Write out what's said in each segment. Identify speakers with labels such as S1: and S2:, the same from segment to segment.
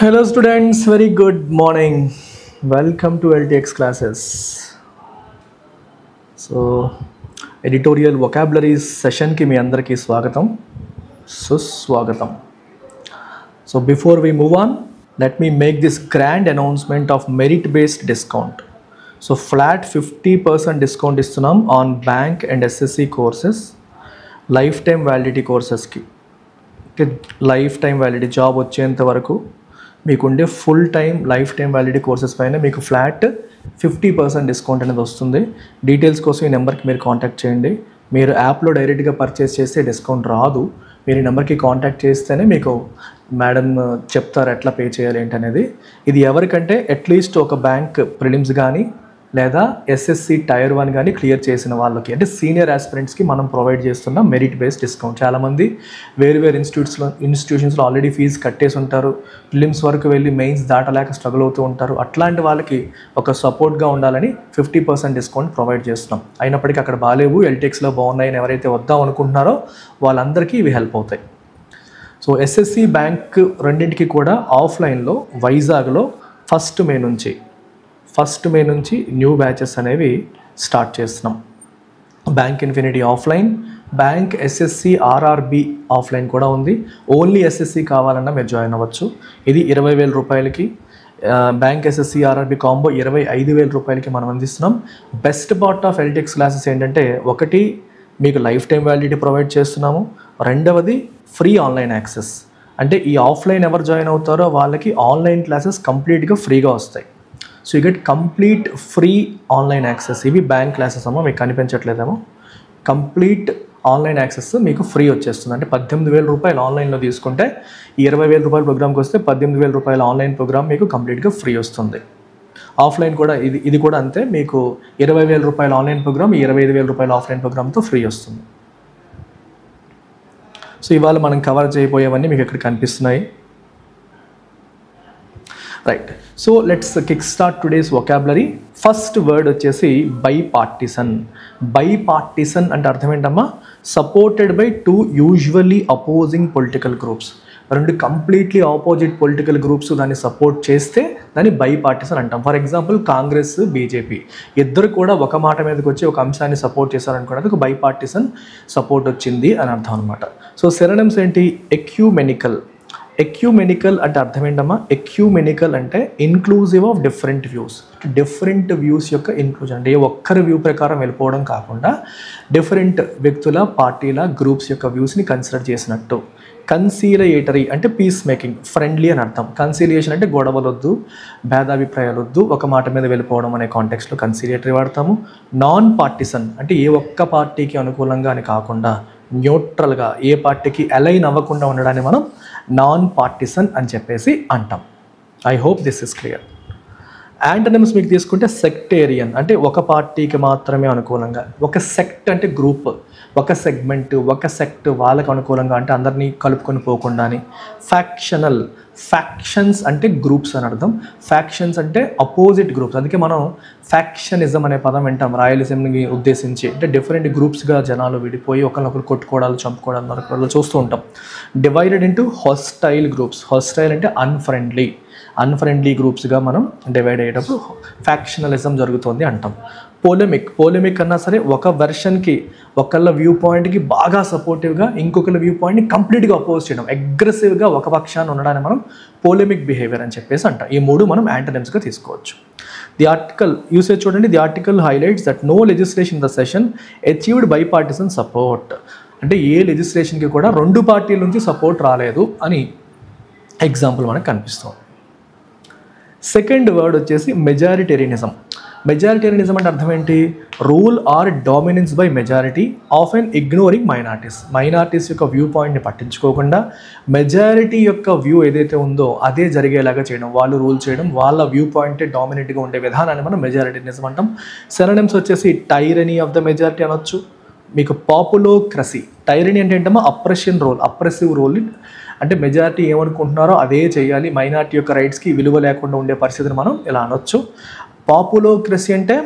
S1: Hello students, very good morning. Welcome to LTX classes. So, editorial vocabularies session ki mee andarki swagatam, suswagatam. So before we move on, let me make this grand announcement of merit based discount. So flat 50% discount istunam on bank and SSC courses, lifetime validity courses ki. Lifetime validity job వచ్చేంత వరకు మీకుండే full time life time validity courses పైన మీకు flat 50% discount అనేది వస్తుంది. Details కోసం ఈ నెంబర్కి మీరు కాంటాక్ట్ చేయండి. మీరు యాప్లో డైరెక్ట్గా పర్చేస్ చేస్తే డిస్కౌంట్ రాదు. మీరు ఈ నెంబర్కి కాంటాక్ట్ చేస్తేనే మీకు మేడం చెప్తారు ఎట్లా పే చేయాలి ఏంటనేది. ఇది ఎవరికంటే అట్లీస్ట్ ఒక బ్యాంక్ ప్రిలిమ్స్ కానీ లేదా ఎస్ఎస్సి టైర్ 1 కానీ క్లియర్ చేసిన వాళ్ళకి, అంటే సీనియర్ ఆస్పిరెంట్స్కి మనం ప్రొవైడ్ చేస్తున్న మెరిట్ బేస్డ్ డిస్కౌంట్. చాలామంది వేరు ఇన్స్టిట్యూషన్స్లో ఆల్రెడీ ఫీజు కట్టేసి ఉంటారు, ప్రిలిమ్స్ వరకు వెళ్ళి మెయిన్స్ దాటలేక స్ట్రగుల్ అవుతూ ఉంటారు. అట్లాంటి వాళ్ళకి ఒక సపోర్ట్గా ఉండాలని 50% డిస్కౌంట్ ప్రొవైడ్ చేస్తున్నాం. అయినప్పటికీ అక్కడ బాగాలేవు, ఎల్టెక్స్లో బాగున్నాయని ఎవరైతే వద్దాం అనుకుంటున్నారో వాళ్ళందరికీ ఇవి హెల్ప్ అవుతాయి. సో ఎస్ఎస్సి బ్యాంక్ రెండింటికి కూడా ఆఫ్లైన్లో వైజాగ్లో ఫస్ట్ మే నుంచి న్యూ బ్యాచెస్ అనేవి స్టార్ట్ చేస్తున్నాం. Bank infinity offline, bank SSC RRB offline కూడా ఉంది. ఓన్లీ ఎస్ఎస్సి కావాలన్నా మీరు జాయిన్ అవ్వచ్చు. ఇది 20,000 రూపాయలకి. బ్యాంక్ ఎస్ఎస్సి ఆర్ఆర్బి కాంబో 25,000 రూపాయలకి మనం అందిస్తున్నాం. బెస్ట్ పార్ట్ ఆఫ్ ఎల్టెక్స్ క్లాసెస్ ఏంటంటే, ఒకటి మీకు లైఫ్ టైం వ్యాలిడిటీ ప్రొవైడ్ చేస్తున్నాము, రెండవది ఫ్రీ ఆన్లైన్ యాక్సెస్. అంటే ఈ ఆఫ్లైన్ ఎవరు జాయిన్ అవుతారో వాళ్ళకి ఆన్లైన్ క్లాసెస్ కంప్లీట్గా ఫ్రీగా వస్తాయి. So you get complete free online access. ఇవి బ్యాంక్ క్లాసెస్ అమ్మో, మీకు కనిపించట్లేదేమో. కంప్లీట్ ఆన్లైన్ యాక్సెస్ మీకు ఫ్రీ వచ్చేస్తుంది. అంటే 18,000 రూపాయలు ఆన్లైన్లో తీసుకుంటే 20,000 రూపాయల ప్రోగ్రామ్కి వస్తే 18,000 రూపాయల ఆన్లైన్ ప్రోగ్రామ్ మీకు కంప్లీట్గా ఫ్రీ వస్తుంది. ఆఫ్లైన్ కూడా ఇది కూడా అంతే, మీకు 20,000 రూపాయల ఆన్లైన్ ప్రోగ్రామ్ 25,000 రూపాయల ఆఫ్లైన్ ప్రోగ్రామ్తో ఫ్రీ వస్తుంది. సో ఇవాళ మనం కవర్ చేయబోయేవన్నీ మీకు ఇక్కడ కనిపిస్తున్నాయి. Right, so let's kick start today's vocabulary. First word వచ్చేసి బైపార్టిసన్. బైపార్టిసన్ అంటే అర్థం ఏంటమ్మా? Supported by 2 usually opposing political groups. రెండు కంప్లీట్లీ ఆపోజిట్ పొలిటికల్ గ్రూప్స్ దాన్ని సపోర్ట్ చేస్తే దాన్ని బైపార్టిసన్ అంటాం. ఫర్ ఎగ్జాంపుల్ కాంగ్రెస్, బీజేపీ ఇద్దరు కూడా ఒక మాట మీదకి వచ్చి ఒక అంశాన్ని సపోర్ట్ చేశారనుకోవడానికి ఒక బైపార్టిసన్ సపోర్ట్ వచ్చింది అని అర్థం అనమాట. సో సినోనిమ్స్ ఏంటి? ఎక్యూమెనికల్. ఎక్యూమెనికల్ అంటే అర్థం ఏంటమ్మా? ఎక్యూమెనికల్ అంటే inclusive of different views. Different views యొక్క ఇన్క్లూజన్, అంటే ఒక్కరి వ్యూ ప్రకారం వెళ్ళిపోవడం కాకుండా డిఫరెంట్ వ్యక్తుల, పార్టీల, గ్రూప్స్ యొక్క వ్యూస్ని కన్సిడర్ చేసినట్టు. కన్సీలియేటరీ అంటే పీస్ మేకింగ్, ఫ్రెండ్లీ అని అర్థం. కన్సీలియేషన్ అంటే గొడవలు వద్దు, భేదాభిప్రాయాలు వద్దు, ఒక మాట మీద వెళ్ళిపోవడం అనే కాంటెక్స్లో కన్సీలియేటరీ వాడతాము. నాన్ పార్టిసన్ అంటే ఏ ఒక్క పార్టీకి అనుకూలంగా అని కాకుండా న్యూట్రల్గా, ఏ పార్టీకి అలైన్ అవ్వకుండా ఉండడాన్ని మనం నాన్ పార్టిసన్ అని చెప్పేసి అంటాం. I hope this is clear. Antonyms మీకు తీసుకుంటే సెక్టేరియన్ అంటే ఒక పార్టీకి మాత్రమే అనుకూలంగా. ఒక సెక్ట్ అంటే గ్రూప్, ఒక సెగ్మెంట్, ఒక సెక్ట్ వాళ్ళకు అనుకూలంగా అంటే అందరినీ కలుపుకొని పోకుండా అని. ఫ్యాక్షనల్, ఫ్యాక్షన్స్ అంటే గ్రూప్స్ అని అర్థం. ఫ్యాక్షన్స్ అంటే అపోజిట్ గ్రూప్స్. అందుకే మనం ఫ్యాక్షనిజం అనే పదం వింటాం రాయలసీమని ఉద్దేశించి. అంటే డిఫరెంట్ గ్రూప్స్గా జనాలు విడిపోయి ఒకరినొకరు కొట్టుకోవడాలు, చంపుకోవడాలు మరొకరు చూస్తూ ఉంటాం. Divided into hostile groups. Hostile అంటే అన్ఫ్రెండ్లీ గ్రూప్స్గా మనం డివైడ్ అయ్యేటప్పుడు ఫ్యాక్షనలిజం జరుగుతుంది అంటాం. పోలెమిక్ అన్నా సరే ఒక వెర్షన్కి, ఒకళ్ళ వ్యూ పాయింట్కి బాగా సపోర్టివ్గా ఇంకొకళ్ళ వ్యూ పాయింట్ని కంప్లీట్గా అపోజ్ చేయడం, అగ్రెసివ్గా ఒక పక్షాన్ని ఉండడాన్ని మనం పోలెమిక్ బిహేవియర్ అని చెప్పేసి అంటాం. ఈ మూడు మనం యాంటనిమ్స్గా తీసుకోవచ్చు. ది ఆర్టికల్ యూసేజ్ చూడండి. The article highlights that no legislation in the session achieved bipartisan support. అంటే ఏ లెజిస్లేషన్కి కూడా 2 పార్టీల నుంచి సపోర్ట్ రాలేదు అని ఎగ్జాంపుల్ మనకు కనిపిస్తుంది. సెకండ్ వర్డ్ వచ్చేసి మెజారిటేరియనిజం. మెజారిటేరియనిజం అంటే అర్థం ఏంటి? Rule or dominance by majority often ignoring minorities యొక్క వ్యూ పాయింట్ని పట్టించుకోకుండా మెజారిటీ యొక్క వ్యూ ఏదైతే ఉందో అదే జరిగేలాగా చేయడం, వాళ్ళు రూల్ చేయడం, వాళ్ళ వ్యూ పాయింటే డామినెంట్గా ఉండే విధానాన్ని మనం మెజారిటేరియనిజం అంటాం. సినోనిమ్స్ వచ్చేసి టైరనీ ఆఫ్ ద మెజారిటీ అనొచ్చు. మీకు పాపులోక్రసీ. టైరనీ అంటే ఏంటమ్మా? Oppressive role. అంటే మెజారిటీ ఏమనుకుంటున్నారో అదే చేయాలి, మైనారిటీ యొక్క రైట్స్కి విలువ లేకుండా ఉండే పరిస్థితిని మనం ఇలా అనొచ్చు. పాపులోక్రసీ అంటే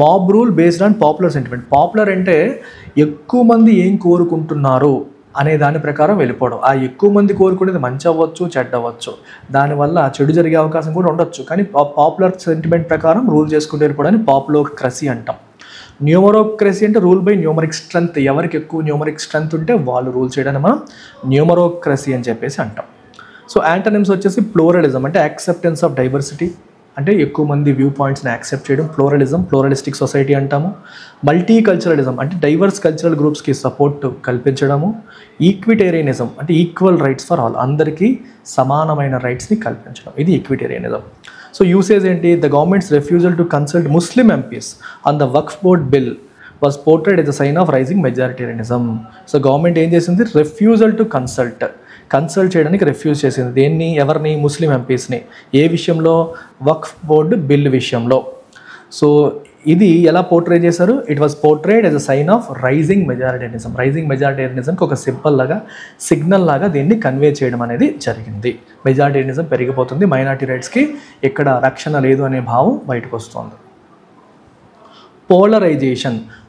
S1: mob rule based on popular sentiment. Popular అంటే ఎక్కువ మంది ఏం కోరుకుంటున్నారు అనే దాని ప్రకారం వెళ్ళిపోవడం. ఆ ఎక్కువ మంది కోరుకునేది మంచి అవ్వచ్చు, చెడ్డ అవ్వచ్చు, దానివల్ల చెడు జరిగే అవకాశం కూడా ఉండొచ్చు. కానీ పాపులర్ సెంటిమెంట్ ప్రకారం రూల్ చేసుకుంటూ వెళ్ళిపోవడానికి పాపులోక్రసీ అంటాం. న్యూమరోక్రసీ అంటే రూల్ బై న్యూమరిక్ స్ట్రెంత్, ఎవరికి ఎక్కువ న్యూమరిక్ స్ట్రెంత్ ఉంటే వాళ్ళు రూల్ చేయడానికి మనం న్యూమరోక్రసీ అని చెప్పేసి అంటాం. సో యాంటనిమ్స్ వచ్చేసి ప్లూరలిజం అంటే యాక్సెప్టెన్స్ ఆఫ్ డైవర్సిటీ, అంటే ఎక్కువ మంది వ్యూ పాయింట్స్ని యాక్సెప్ట్ చేయడం, ప్లూరలిజం, ప్లూరలిస్టిక్ సొసైటీ అంటాము. మల్టీ కల్చరలిజం అంటే డైవర్స్ కల్చరల్ గ్రూప్స్కి సపోర్ట్ కల్పించడము. ఈక్విటేరియనిజం అంటే ఈక్వల్ రైట్స్ ఫర్ ఆల్, అందరికీ సమానమైన రైట్స్ని కల్పించడం, ఇది ఈక్విటేరియనిజం. సో యూసేజ్ ఏంటి? The government's refusal to consult Muslim MPs on the Waqf board bill was portrayed as a sign of rising majoritarianism. So government ఏం చేసింది? Refusal to consult చేయడానికి refuse చేసింది. దేన్ని? ఎవరిని? ముస్లిం ఎంపీస్ని. ఏ విషయంలో? వక్ఫ్ బోర్డు బిల్ విషయంలో. సో ఇది ఎలా పోర్ట్రే చేశారు? It was portrayed as a sign of rising majoritarianism. Rising మెజారిటేరియనిజంకి ఒక సింబల్ లాగా, సిగ్నల్ లాగా దీన్ని కన్వే చేయడం అనేది జరిగింది. మెజారిటేరియనిజం పెరిగిపోతుంది, మైనారిటీ రైట్స్కి ఇక్కడ రక్షణ లేదు అనే భావం బయటకు వస్తుంది.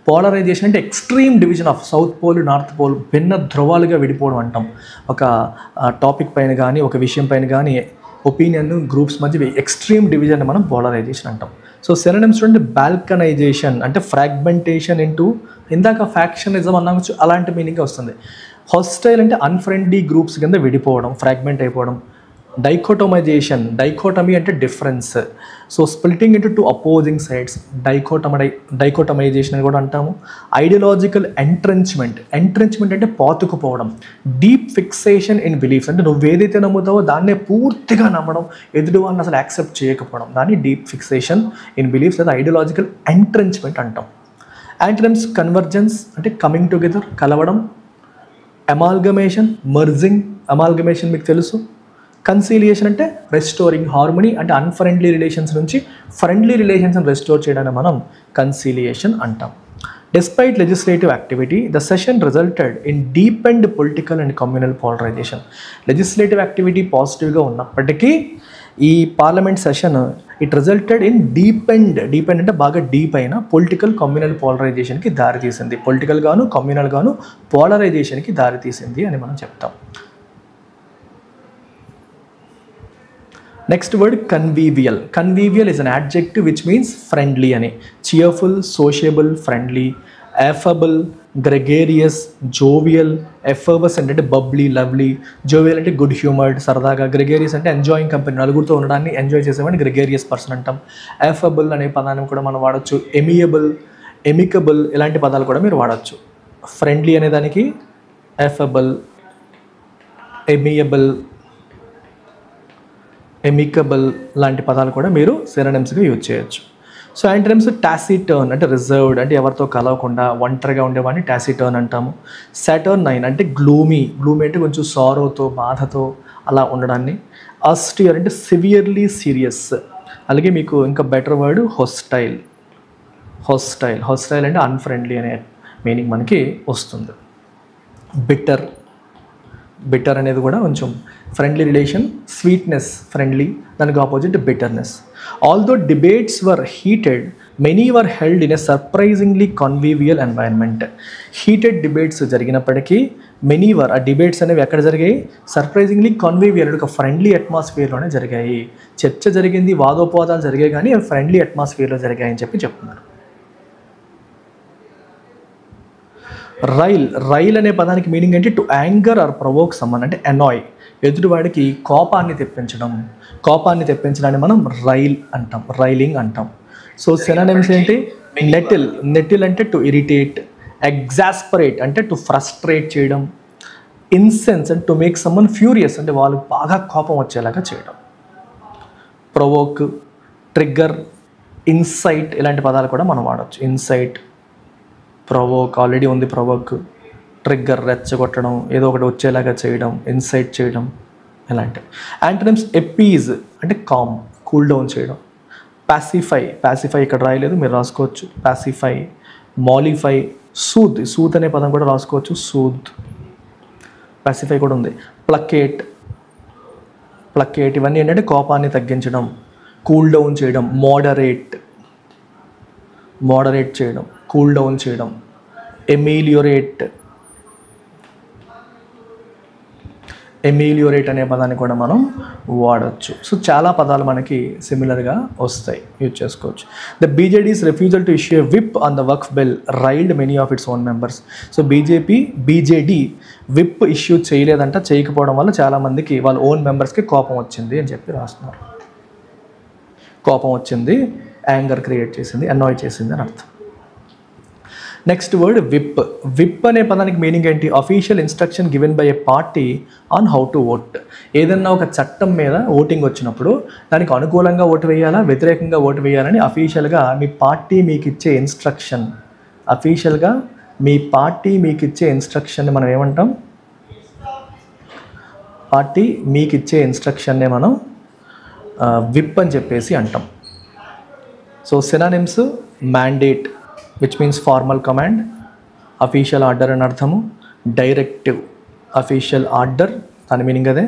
S1: పోలరైజేషన్ అంటే extreme division of south pole, north pole, భిన్న ధ్రువాలుగా విడిపోవడం అంటాం. ఒక టాపిక్ పైన కానీ, ఒక విషయం పైన కానీ ఒపీనియన్ గ్రూప్స్ మధ్య ఎక్స్ట్రీమ్ డివిజన్ మనం పోలరైజేషన్ అంటాం. సో సినోనిమ్స్ చూడండి, బాల్కనైజేషన్ అంటే ఫ్రాగ్మెంటేషన్ ఇంటూ, ఇందాక ఫ్యాక్షనిజం అన్నాము, అలాంటి మీనింగ్ వస్తుంది. హాస్టైల్ అంటే అన్ఫ్రెండ్లీ గ్రూప్స్ కింద విడిపోవడం, ఫ్రాగ్మెంట్ అయిపోవడం. డైకోటమీ అంటే difference. So splitting into two opposing sides, dichotomization అని కూడా అంటాము. ఐడియాలజికల్ ఎంట్రెంచ్మెంట్ అంటే పాతుకుపోవడం. డీప్ ఫిక్సేషన్ ఇన్ బిలీఫ్స్ అంటే నువ్వు ఏదైతే నమ్ముతావో దాన్నే పూర్తిగా నమ్మడం, ఎదుటి వాళ్ళని అసలు యాక్సెప్ట్ చేయకపోవడం, దాన్ని డీప్ ఫిక్సేషన్ ఇన్ బిలీఫ్స్ లేదా ఐడియాలజికల్ ఎంట్రెంచ్మెంట్ అంటాం. యాంటనిమ్స్ కన్వర్జెన్స్ అంటే కమింగ్ టుగెదర్, కలవడం. అమాల్గమేషన్, మర్జింగ్, అమాల్గమేషన్ మీకు తెలుసు. కన్సీలియేషన్ అంటే రెస్టోరింగ్ హార్మనీ, అంటే అన్ఫ్రెండ్లీ రిలేషన్స్ నుంచి ఫ్రెండ్లీ రిలేషన్స్ని రెస్టోర్ చేయడానికి మనం కన్సీలియేషన్ అంటాం. Despite legislative activity, the session resulted in deepened political and communal polarisation. Legislative activity పాజిటివ్గా ఉన్నప్పటికీ ఈ parliament session it resulted in deepened అంటే బాగా డీప్ అయిన పొలిటికల్ కమ్యూనల్ పోలరైజేషన్కి దారితీసింది. పొలిటికల్ గాను కమ్యూనల్ గాను పోలరైజేషన్కి దారితీసింది అని మనం చెప్తాం. Next word convivial. Convivial is an adjective which means friendly అని. Cheerful, sociable, friendly. Affable, gregarious, jovial. Affable అంటే బబ్లీ, లవ్లీ. జోవియల్ అంటే గుడ్ హ్యూమర్డ్, సరదాగా. గ్రెగేరియస్ అంటే ఎంజాయింగ్ కంపెనీ, నలుగురితో ఉండడాన్ని ఎంజాయ్ చేసేవాడిని గ్రెగేరియస్ పర్సన్ అంటాం. ఎఫబుల్ అనే పదాన్ని కూడా మనం వాడచ్చు. ఎమికబుల్ ఇలాంటి పదాలు కూడా మీరు వాడచ్చు. ఫ్రెండ్లీ అనే దానికి ఎఫబుల్, ఎమికబుల్ లాంటి పదాలు కూడా మీరు సినోనిమ్స్గా యూజ్ చేయొచ్చు. సో యాంటనిమ్స్ టాసిటర్న్ అంటే రిజర్వ్డ్, అంటే ఎవరితో కలవకుండా ఒంటరిగా ఉండేవాడిని టాసిటర్న్ అంటాము. సాటర్నైన్ అంటే గ్లూమీ అంటే కొంచెం సారోతో, బాధతో అలా ఉండడాన్ని. ఆస్టియర్ అంటే సివియర్లీ సీరియస్. అలాగే మీకు ఇంకా బెటర్ వర్డ్ హొస్టైల్ అంటే అన్ఫ్రెండ్లీ అనే మీనింగ్ మనకి వస్తుంది. బిటర్ అనేది కూడా కొంచెం ఫ్రెండ్లీ రిలేషన్. స్వీట్నెస్ ఫ్రెండ్లీ, దానికి opposite bitterness. Although debates were heated, many were held in a surprisingly convivial environment. Heated debates జరిగినప్పటికీ మెనీ వర్, ఆ డిబేట్స్ అనేవి ఎక్కడ జరిగాయి? సర్ప్రైజింగ్లీ కన్వీవియల్, ఒక ఫ్రెండ్లీ అట్మాస్ఫియర్లోనే జరిగాయి. చర్చ జరిగింది, వాదోపవాదాలు జరిగాయి, కానీ అవి ఫ్రెండ్లీ అట్మాస్ఫియర్లో జరిగాయని చెప్తున్నారు. రైల్ అనే పదానికి మీనింగ్ ఏంటి? To anger are provoke someone అంటే అనాయ్, ఎదుటివాడికి కోపాన్ని తెప్పించడాన్ని మనం రైలింగ్ అంటాం. సో సినోనిమ్స్ ఏంటి? నెటిల్ అంటే టు ఇరిటేట్. ఎగ్జాస్పరేట్ అంటే టు ఫ్రస్ట్రేట్ చేయడం. ఇన్సెన్స్ అంటే టు మేక్ సమ్మన్ ఫ్యూరియస్ అంటే వాళ్ళకి బాగా కోపం వచ్చేలాగా చేయడం. ప్రొవోక్, ట్రిగ్గర్, ఇన్సైట్ ఇలాంటి పదాలు కూడా మనం వాడచ్చు. ఇన్సైట్, ప్రొవోక్ ఆల్రెడీ ఉంది, ప్రొవోక్. ట్రిగ్గర్ రెచ్చగొట్టడం, ఏదో ఒకటి వచ్చేలాగా చేయడం, ఇన్సైట్ చేయడం ఇలాంటివి. యాంటనిమ్స్ ఎపీజ్ అంటే కూల్ డౌన్ చేయడం. పాసిఫై ఇక్కడ రాయలేదు, మీరు రాసుకోవచ్చు. పాసిఫై, మాలిఫై. సూత్ అనే పదం కూడా రాసుకోవచ్చు. పాసిఫై కూడా ఉంది. ప్లకేట్ ఇవన్నీ ఏంటంటే కోపాన్ని తగ్గించడం, కూల్ డౌన్ చేయడం. మోడరేట్ చేయడం, కూల్ డౌన్ చేయడం. ఎమిలియోరేట్ ఎమిలియోరేట్ అనే పదాన్ని కూడా మనం వాడచ్చు. సో చాలా పదాలు మనకి సిమిలర్గా వస్తాయి, యూజ్ చేసుకోవచ్చు. The BJD's refusal to issue a whip on the Waqf bill riled many of its own members. So BJD whip issue చేయలేదంట, చేయకపోవడం వల్ల చాలామందికి వాళ్ళ ఓన్ మెంబర్స్కి కోపం వచ్చింది అని చెప్పి రాస్తున్నారు. కోపం వచ్చింది, యాంగర్ క్రియేట్ చేసింది, అనాయ్ చేసింది అని అర్థం. Next word whip. విప్ అనే పదానికి మీనింగ్ ఏంటి? Official instruction given by a party on how to vote. ఏదన్నా ఒక చట్టం మీద ఓటింగ్ వచ్చినప్పుడు దానికి అనుకూలంగా ఓటు వేయాలా, వ్యతిరేకంగా ఓటు వేయాలని అఫీషియల్గా మీ పార్టీ మీకు ఇచ్చే ఇన్స్ట్రక్షన్, అఫీషియల్గా మీ పార్టీ మీకు ఇచ్చే ఇన్స్ట్రక్షన్ని మనం ఏమంటాం? పార్టీ మీకు ఇచ్చే ఇన్స్ట్రక్షన్నే మనం విప్ అని చెప్పేసి అంటాం. So synonyms: mandate which means formal command, official order అని అర్థము, డైరెక్టివ్ అఫీషియల్ ఆర్డర్ దాని మీనింగ్ అదే.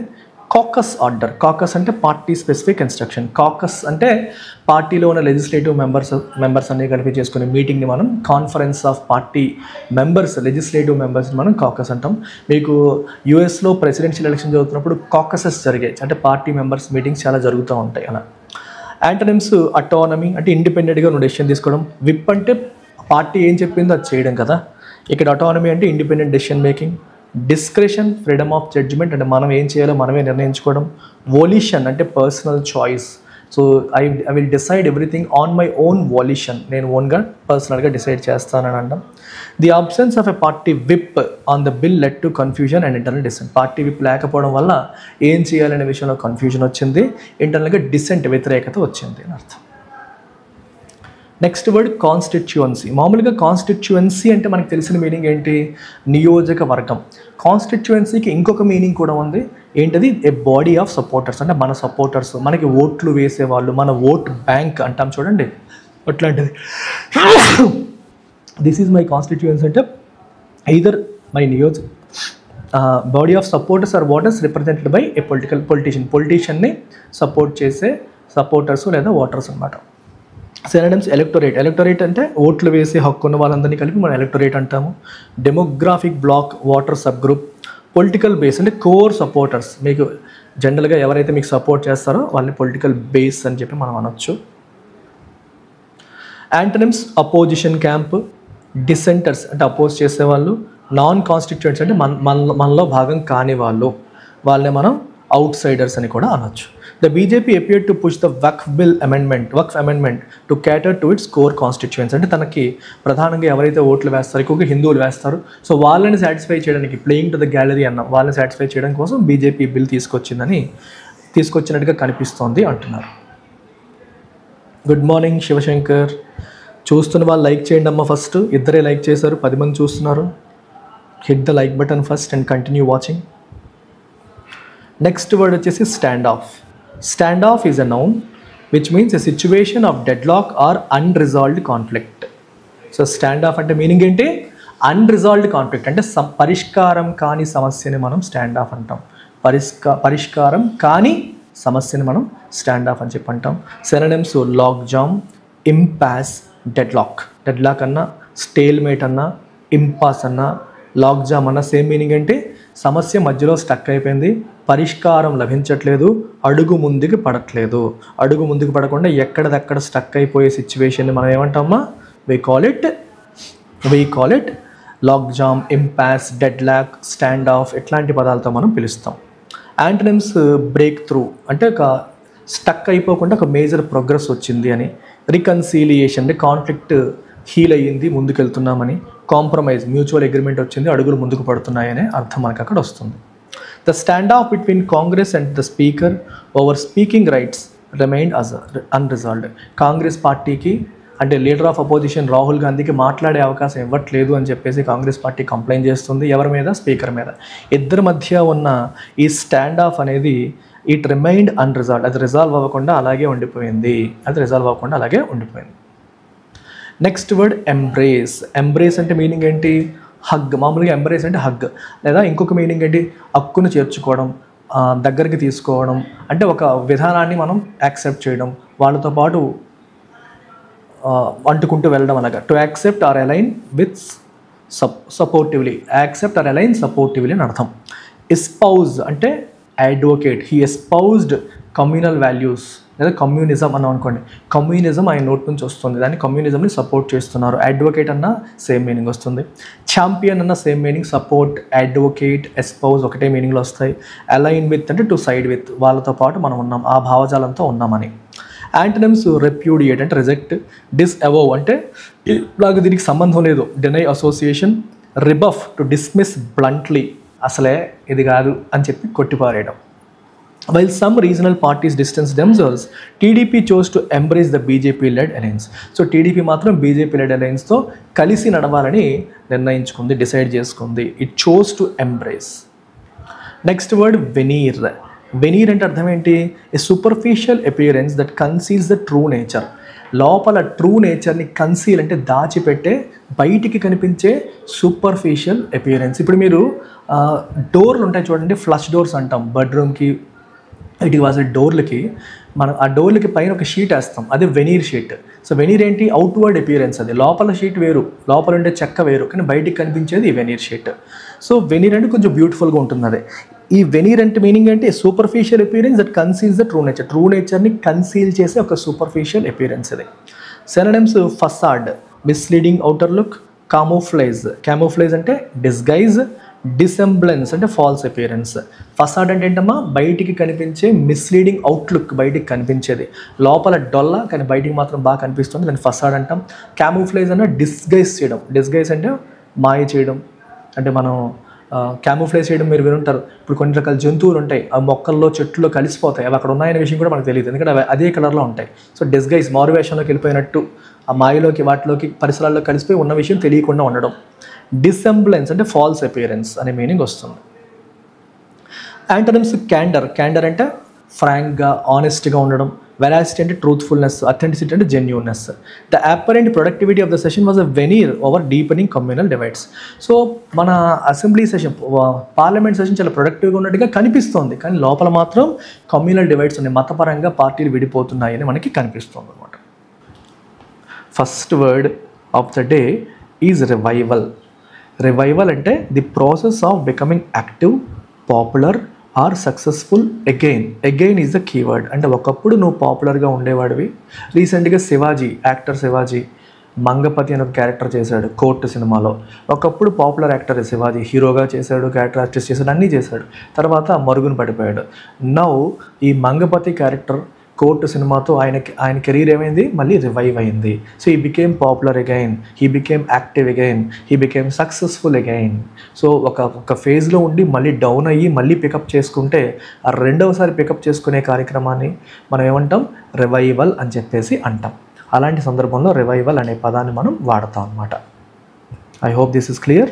S1: కాకస్ ఆర్డర్, కాకస్ అంటే పార్టీ స్పెసిఫిక్ ఇన్స్ట్రక్షన్. కాకస్ అంటే పార్టీలో ఉన్న లెజిస్లేటివ్ మెంబర్స్ అన్ని కలిపి చేసుకునే మీటింగ్ని మనం conference of party members, legislative మెంబర్స్ని మనం కాకస్ అంటాం. మీకు యూఎస్లో ప్రెసిడెన్షియల్ ఎలక్షన్ జరుగుతున్నప్పుడు కాకసెస్ జరిగాయి, అంటే పార్టీ మెంబర్స్ మీటింగ్స్ చాలా జరుగుతూ ఉంటాయి అలా. యాంటనిమ్స్: అటానమీ అంటే ఇండిపెండెంట్గా నువ్వు డెసిషన్ తీసుకోవడం. విప్ అంటే పార్టీ ఏం చెప్పిందో అది చేయడం కదా. ఇక్కడ అటానమీ అంటే independent decision making. Discretion, freedom of judgment అంటే మనం ఏం చేయాలో మనమే నిర్ణయించుకోవడం. వోలిషన్ అంటే personal choice. So I will decide everything on my own volition, నేను ఓన్గా పర్సనల్గా డిసైడ్ చేస్తానని అంటాం. The absence of a party whip on the bill led to confusion and internal dissent. Party whip లేకపోవడం వల్ల ఏం చేయాలనే విషయంలో కన్ఫ్యూజన్ వచ్చింది, ఇంటర్నల్గా డిసెంట్, వ్యతిరేకత వచ్చింది అని అర్థం. Next word constituency. మామూలుగా కాన్స్టిట్యుయెన్సీ అంటే మనకు తెలిసిన మీనింగ్ ఏంటి? నియోజకవర్గం. కాన్స్టిట్యుయెన్సీకి ఇంకొక మీనింగ్ కూడా ఉంది. ఏంటది? ఏ బాడీ ఆఫ్ సపోర్టర్స్, అంటే మన సపోర్టర్స్, మనకి ఓట్లు వేసేవాళ్ళు, మన ఓట్ బ్యాంక్ అంటాం చూడండి, అట్లాంటిది. దిస్ ఈజ్ మై కాన్స్టిట్యుయెన్సీ అంటే either my body of supporters or voters represented by a పొలిటీషియన్ని సపోర్ట్ చేసే సపోర్టర్స్ లేదా ఓటర్స్ అనమాట. Synonyms: electorate. ఎలక్టోరేట్ అంటే ఓట్లు వేసే హక్కు ఉన్న వాళ్ళందరినీ కలిపి మనం ఎలక్టోరేట్ అంటాము. Demographic bloc, voter sub group. Political base అంటే కోర్ సపోర్టర్స్, మీకు జనరల్గా ఎవరైతే మీకు సపోర్ట్ చేస్తారో వాళ్ళని పొలిటికల్ బేస్ అని చెప్పి మనం అనొచ్చు. యాంటనిమ్స్: అపోజిషన్ క్యాంప్, డిసెంటర్స్ అంటే అపోజ్ చేసేవాళ్ళు, నాన్ కాన్స్టిట్యూయెంట్స్ అంటే మనలో భాగం కాని వాళ్ళు, వాళ్ళని మనం అవుట్ సైడర్స్ అని కూడా అనొచ్చు. The BJP appeared to push the Waqf amendment to cater to its core constituents. అంటే తనకి ప్రధానంగా ఎవరైతే ఓట్లు వేస్తారో ఎక్కువగా హిందువులు వేస్తారు, సో వాళ్ళని సాటిస్ఫై చేయడానికి, ప్లేయింగ్ టు ద గ్యాలరీ అన్న వాళ్ళని సాటిస్ఫై చేయడం కోసం బీజేపీ బిల్ తీసుకొచ్చినట్టుగా కనిపిస్తోంది అంటున్నారు. Good morning Shivashankar. చూస్తున్న వాళ్ళు లైక్ చేయండి అమ్మ. ఫస్ట్ ఇద్దరే లైక్ చేశారు, 10 మంది చూస్తున్నారు. Hit the like button first and continue watching. Next word వచ్చేసి stand off. Stand off is a noun which means a situation of deadlock or unresolved conflict. So stand off అంటే meaning ఏంటి? Unresolved conflict అంటే పరిష్కారం కాని సమస్యని మనం stand of అంటాం. పరిష్కారం కాని సమస్యని మనం స్టాండ్ ఆఫ్ అని చెప్పి అంటాం. Synonyms: logjam, impasse, deadlock. Deadlock అన్నా, స్టేల్మేట్ అన్నా, ఇంపాస్ అన్నా, లాక్ జామ్ అన్న సేమ్ మీనింగ్ ఏంటి? సమస్య మధ్యలో స్టక్ అయిపోయింది, పరిష్కారం లభించట్లేదు, అడుగు ముందుకు పడట్లేదు. అడుగు ముందుకు పడకుండా ఎక్కడదక్కడ స్టక్ అయిపోయే సిచ్యువేషన్ని మనం ఏమంటామా? we call it logjam, impasse, deadlock, stand off ఇట్లాంటి పదాలతో మనం పిలుస్తాం. యాంటనిమ్స్: బ్రేక్ త్రూ అంటే ఒక స్టక్ అయిపోకుండా ఒక మేజర్ ప్రోగ్రెస్ వచ్చింది అని. రికన్సీలియేషన్ అంటే కాన్ఫ్లిక్ట్ హీల్ అయ్యింది, ముందుకెళ్తున్నామని. కాంప్రమైజ్, మ్యూచువల్ అగ్రిమెంట్ వచ్చింది, అడుగులు ముందుకు పడుతున్నాయనే అర్థం మనకు అక్కడ వస్తుంది. The stand of between Congress and the speaker over speaking rights remained unresolved. Congress పార్టీకి అంటే లీడర్ ఆఫ్ అపోజిషన్ రాహుల్ గాంధీకి మాట్లాడే అవకాశం ఇవ్వట్లేదు అని చెప్పేసి కాంగ్రెస్ పార్టీ కంప్లైంట్ చేస్తుంది. ఎవరి మీద? స్పీకర్ మీద. ఇద్దరి మధ్య ఉన్న ఈ స్టాండ్ ఆఫ్ అనేది ఇట్ రిమైన్డ్ అన్రిజాల్వ్డ్, అది రిజాల్వ్ అవ్వకుండా అలాగే ఉండిపోయింది. Next word embrace. ఎంబ్రేస్ అంటే మీనింగ్ ఏంటి? హగ్. మామూలుగా ఎంబ్రేస్ అంటే హగ్, లేదా ఇంకొక మీనింగ్ ఏంటి? హక్కును చేర్చుకోవడం, దగ్గరికి తీసుకోవడం, అంటే ఒక విధానాన్ని మనం యాక్సెప్ట్ చేయడం, వాళ్ళతో పాటు అంటుకుంటూ వెళ్ళడం అలాగా. To accept or align with supportively, accept or align supportively అని అర్థం. ఎస్పౌజ్ అంటే advocate, he espoused communal values లేదా కమ్యూనిజం అన్నాం అనుకోండి, కమ్యూనిజం ఆయన నోట్ నుంచి వస్తుంది, దాన్ని కమ్యూనిజంని సపోర్ట్ చేస్తున్నారు. అడ్వకేట్ అన్న సేమ్ మీనింగ్ వస్తుంది. ఛాంపియన్ అన్న same meaning, support, advocate, espouse ఒకటే మీనింగ్లో వస్తాయి. అలైన్ విత్ అంటే టు సైడ్ విత్, వాళ్ళతో పాటు మనం ఉన్నాం, ఆ భావజాలంతో ఉన్నామని. యాంటనిమ్స్ రెప్యూడియేట్ అంటే రిజెక్ట్, డిస్అవోవ్ అంటే నాకు దీనికి సంబంధం లేదు, deny association, rebuff to dismiss bluntly, అసలే ఇది కాదు అని చెప్పి కొట్టిపారేయడం. While some regional parties distance themselves, TDP chose to embrace the BJP-led alliance. So TDP మాత్రం BJP-led allianceతో కలిసి నడవాలని నిర్ణయించుకుంది, డిసైడ్ చేసుకుంది. It chose to embrace. Next word veneer. Veneer అంటే అర్థం ఏంటి? A superficial appearance that conceals the true nature. లోపల true నేచర్ని కన్సీల్ అంటే దాచిపెట్టే, బయటికి కనిపించే సూపర్ఫిషియల్ అపియరెన్స్. ఇప్పుడు మీరు డోర్లు ఉంటాయి చూడండి, ఫ్లష్ డోర్స్ అంటాం, బెడ్రూమ్కి ఇటు వాజ్ డోర్లకి మనం ఆ డోర్లకి పైన ఒక షీట్ వేస్తాం, అది వెనీర్ షీట్. సో వెనీర్ ఏంటి? అవుట్వర్డ్ అపియరెన్స్, అది లోపల షీట్ వేరు, లోపల ఉండే చెక్క వేరు, కానీ బయటికి కనిపించేది ఈ వెనీర్ షీట్. సో వెనీర్ అంటే కొంచెం బ్యూటిఫుల్గా ఉంటుంది. అదే ఈ వెనీర్ అంటే మీనింగ్ అంటే superficial appearance that conceals the true nature, true నేచర్ని కన్సీల్ చేసే ఒక సూపర్ఫిషియల్ అపియరెన్స్ అది. Synonyms facade, misleading outer look, camouflage, camouflage అంటే డిస్గైజ్, డిసెంబ్లెన్స్ అంటే ఫాల్స్ అపియరెన్స్. ఫసాడ్ అంటే ఏంటమ్మా? బయటికి కనిపించే మిస్లీడింగ్ అవుట్లుక్, బయటికి కనిపించేది, లోపల డొల్ల కానీ బయటికి మాత్రం బాగా కనిపిస్తుంది, దాన్ని ఫసాడ్ అంటాం. క్యామోఫ్లేజ్ అంటే డిస్గైజ్ చేయడం, డిస్గైజ్ అంటే మాయ చేయడం, అంటే మనం క్యామోఫ్లేజ్ చేయడం మీరు వినుంటారు. ఇప్పుడు కొన్ని రకాల జంతువులు ఉంటాయి, ఆ మొక్కల్లో చెట్టులో కలిసిపోతాయి, అవి అక్కడ ఉన్నాయనే విషయం కూడా మనకు తెలియదు, ఎందుకంటే అవి అదే కలర్లో ఉంటాయి. సో డిస్గైజ్, మారువేషంలోకి వెళ్ళిపోయినట్టు, ఆ మాయలోకి వాటిలోకి పరిసరాల్లో కలిసిపోయి ఉన్న విషయం తెలియకుండా ఉండడం. డిసెంబ్లెన్స్ అంటే ఫాల్స్ అపియరెన్స్ అనే మీనింగ్ వస్తుంది. యాంటనిమ్స్ క్యాండర్, క్యాండర్ అంటే ఫ్రాంక్గా, ఆనెస్ట్గా ఉండడం. వెరాసిటీ అంటే ట్రూత్ఫుల్నెస్, అథెంటిసిటీ అంటే genuineness. The apparent productivity of the session was a veneer over deepening communal divides. So మన అసెంబ్లీ సెషన్, పార్లమెంట్ సెషన్ చాలా ప్రొడక్టివ్గా ఉన్నట్టుగా కనిపిస్తోంది, కానీ లోపల మాత్రం కమ్యూనల్ డివైడ్స్ ఉన్నాయి, మతపరంగా పార్టీలు విడిపోతున్నాయని మనకి కనిపిస్తుంది అనమాట. First word of the day is revival. Revival అంటే the process of becoming active, popular or successful again. Again is the keyword. అంటే ఒకప్పుడు నువ్వు పాపులర్గా ఉండేవాడివి, రీసెంట్గా శివాజీ, యాక్టర్ శివాజీ మంగపతి అని ఒక క్యారెక్టర్ చేశాడు కోర్టు సినిమాలో. ఒకప్పుడు పాపులర్ యాక్టర్ శివాజీ, హీరోగా చేశాడు, క్యారెక్టర్ ఆర్టిస్ట్ చేశాడు, అన్నీ చేశాడు, తర్వాత మరుగున పడిపోయాడు. నౌ ఈ మంగపతి క్యారెక్టర్ కోర్టు సినిమాతో ఆయన కెరీర్ ఏమైంది? మళ్ళీ రివైవ్ అయింది. So he became popular again, he became active again, he became successful again. So ఒక ఫేజ్లో ఉండి మళ్ళీ డౌన్ అయ్యి మళ్ళీ పికప్ చేసుకుంటే, ఆ రెండవసారి పికప్ చేసుకునే కార్యక్రమాన్ని మనం ఏమంటాం? రివైవల్ అని చెప్పేసి అంటాం. అలాంటి సందర్భంలో రివైవల్ అనే పదాన్ని మనం వాడతాం అన్నమాట. I hope this is clear.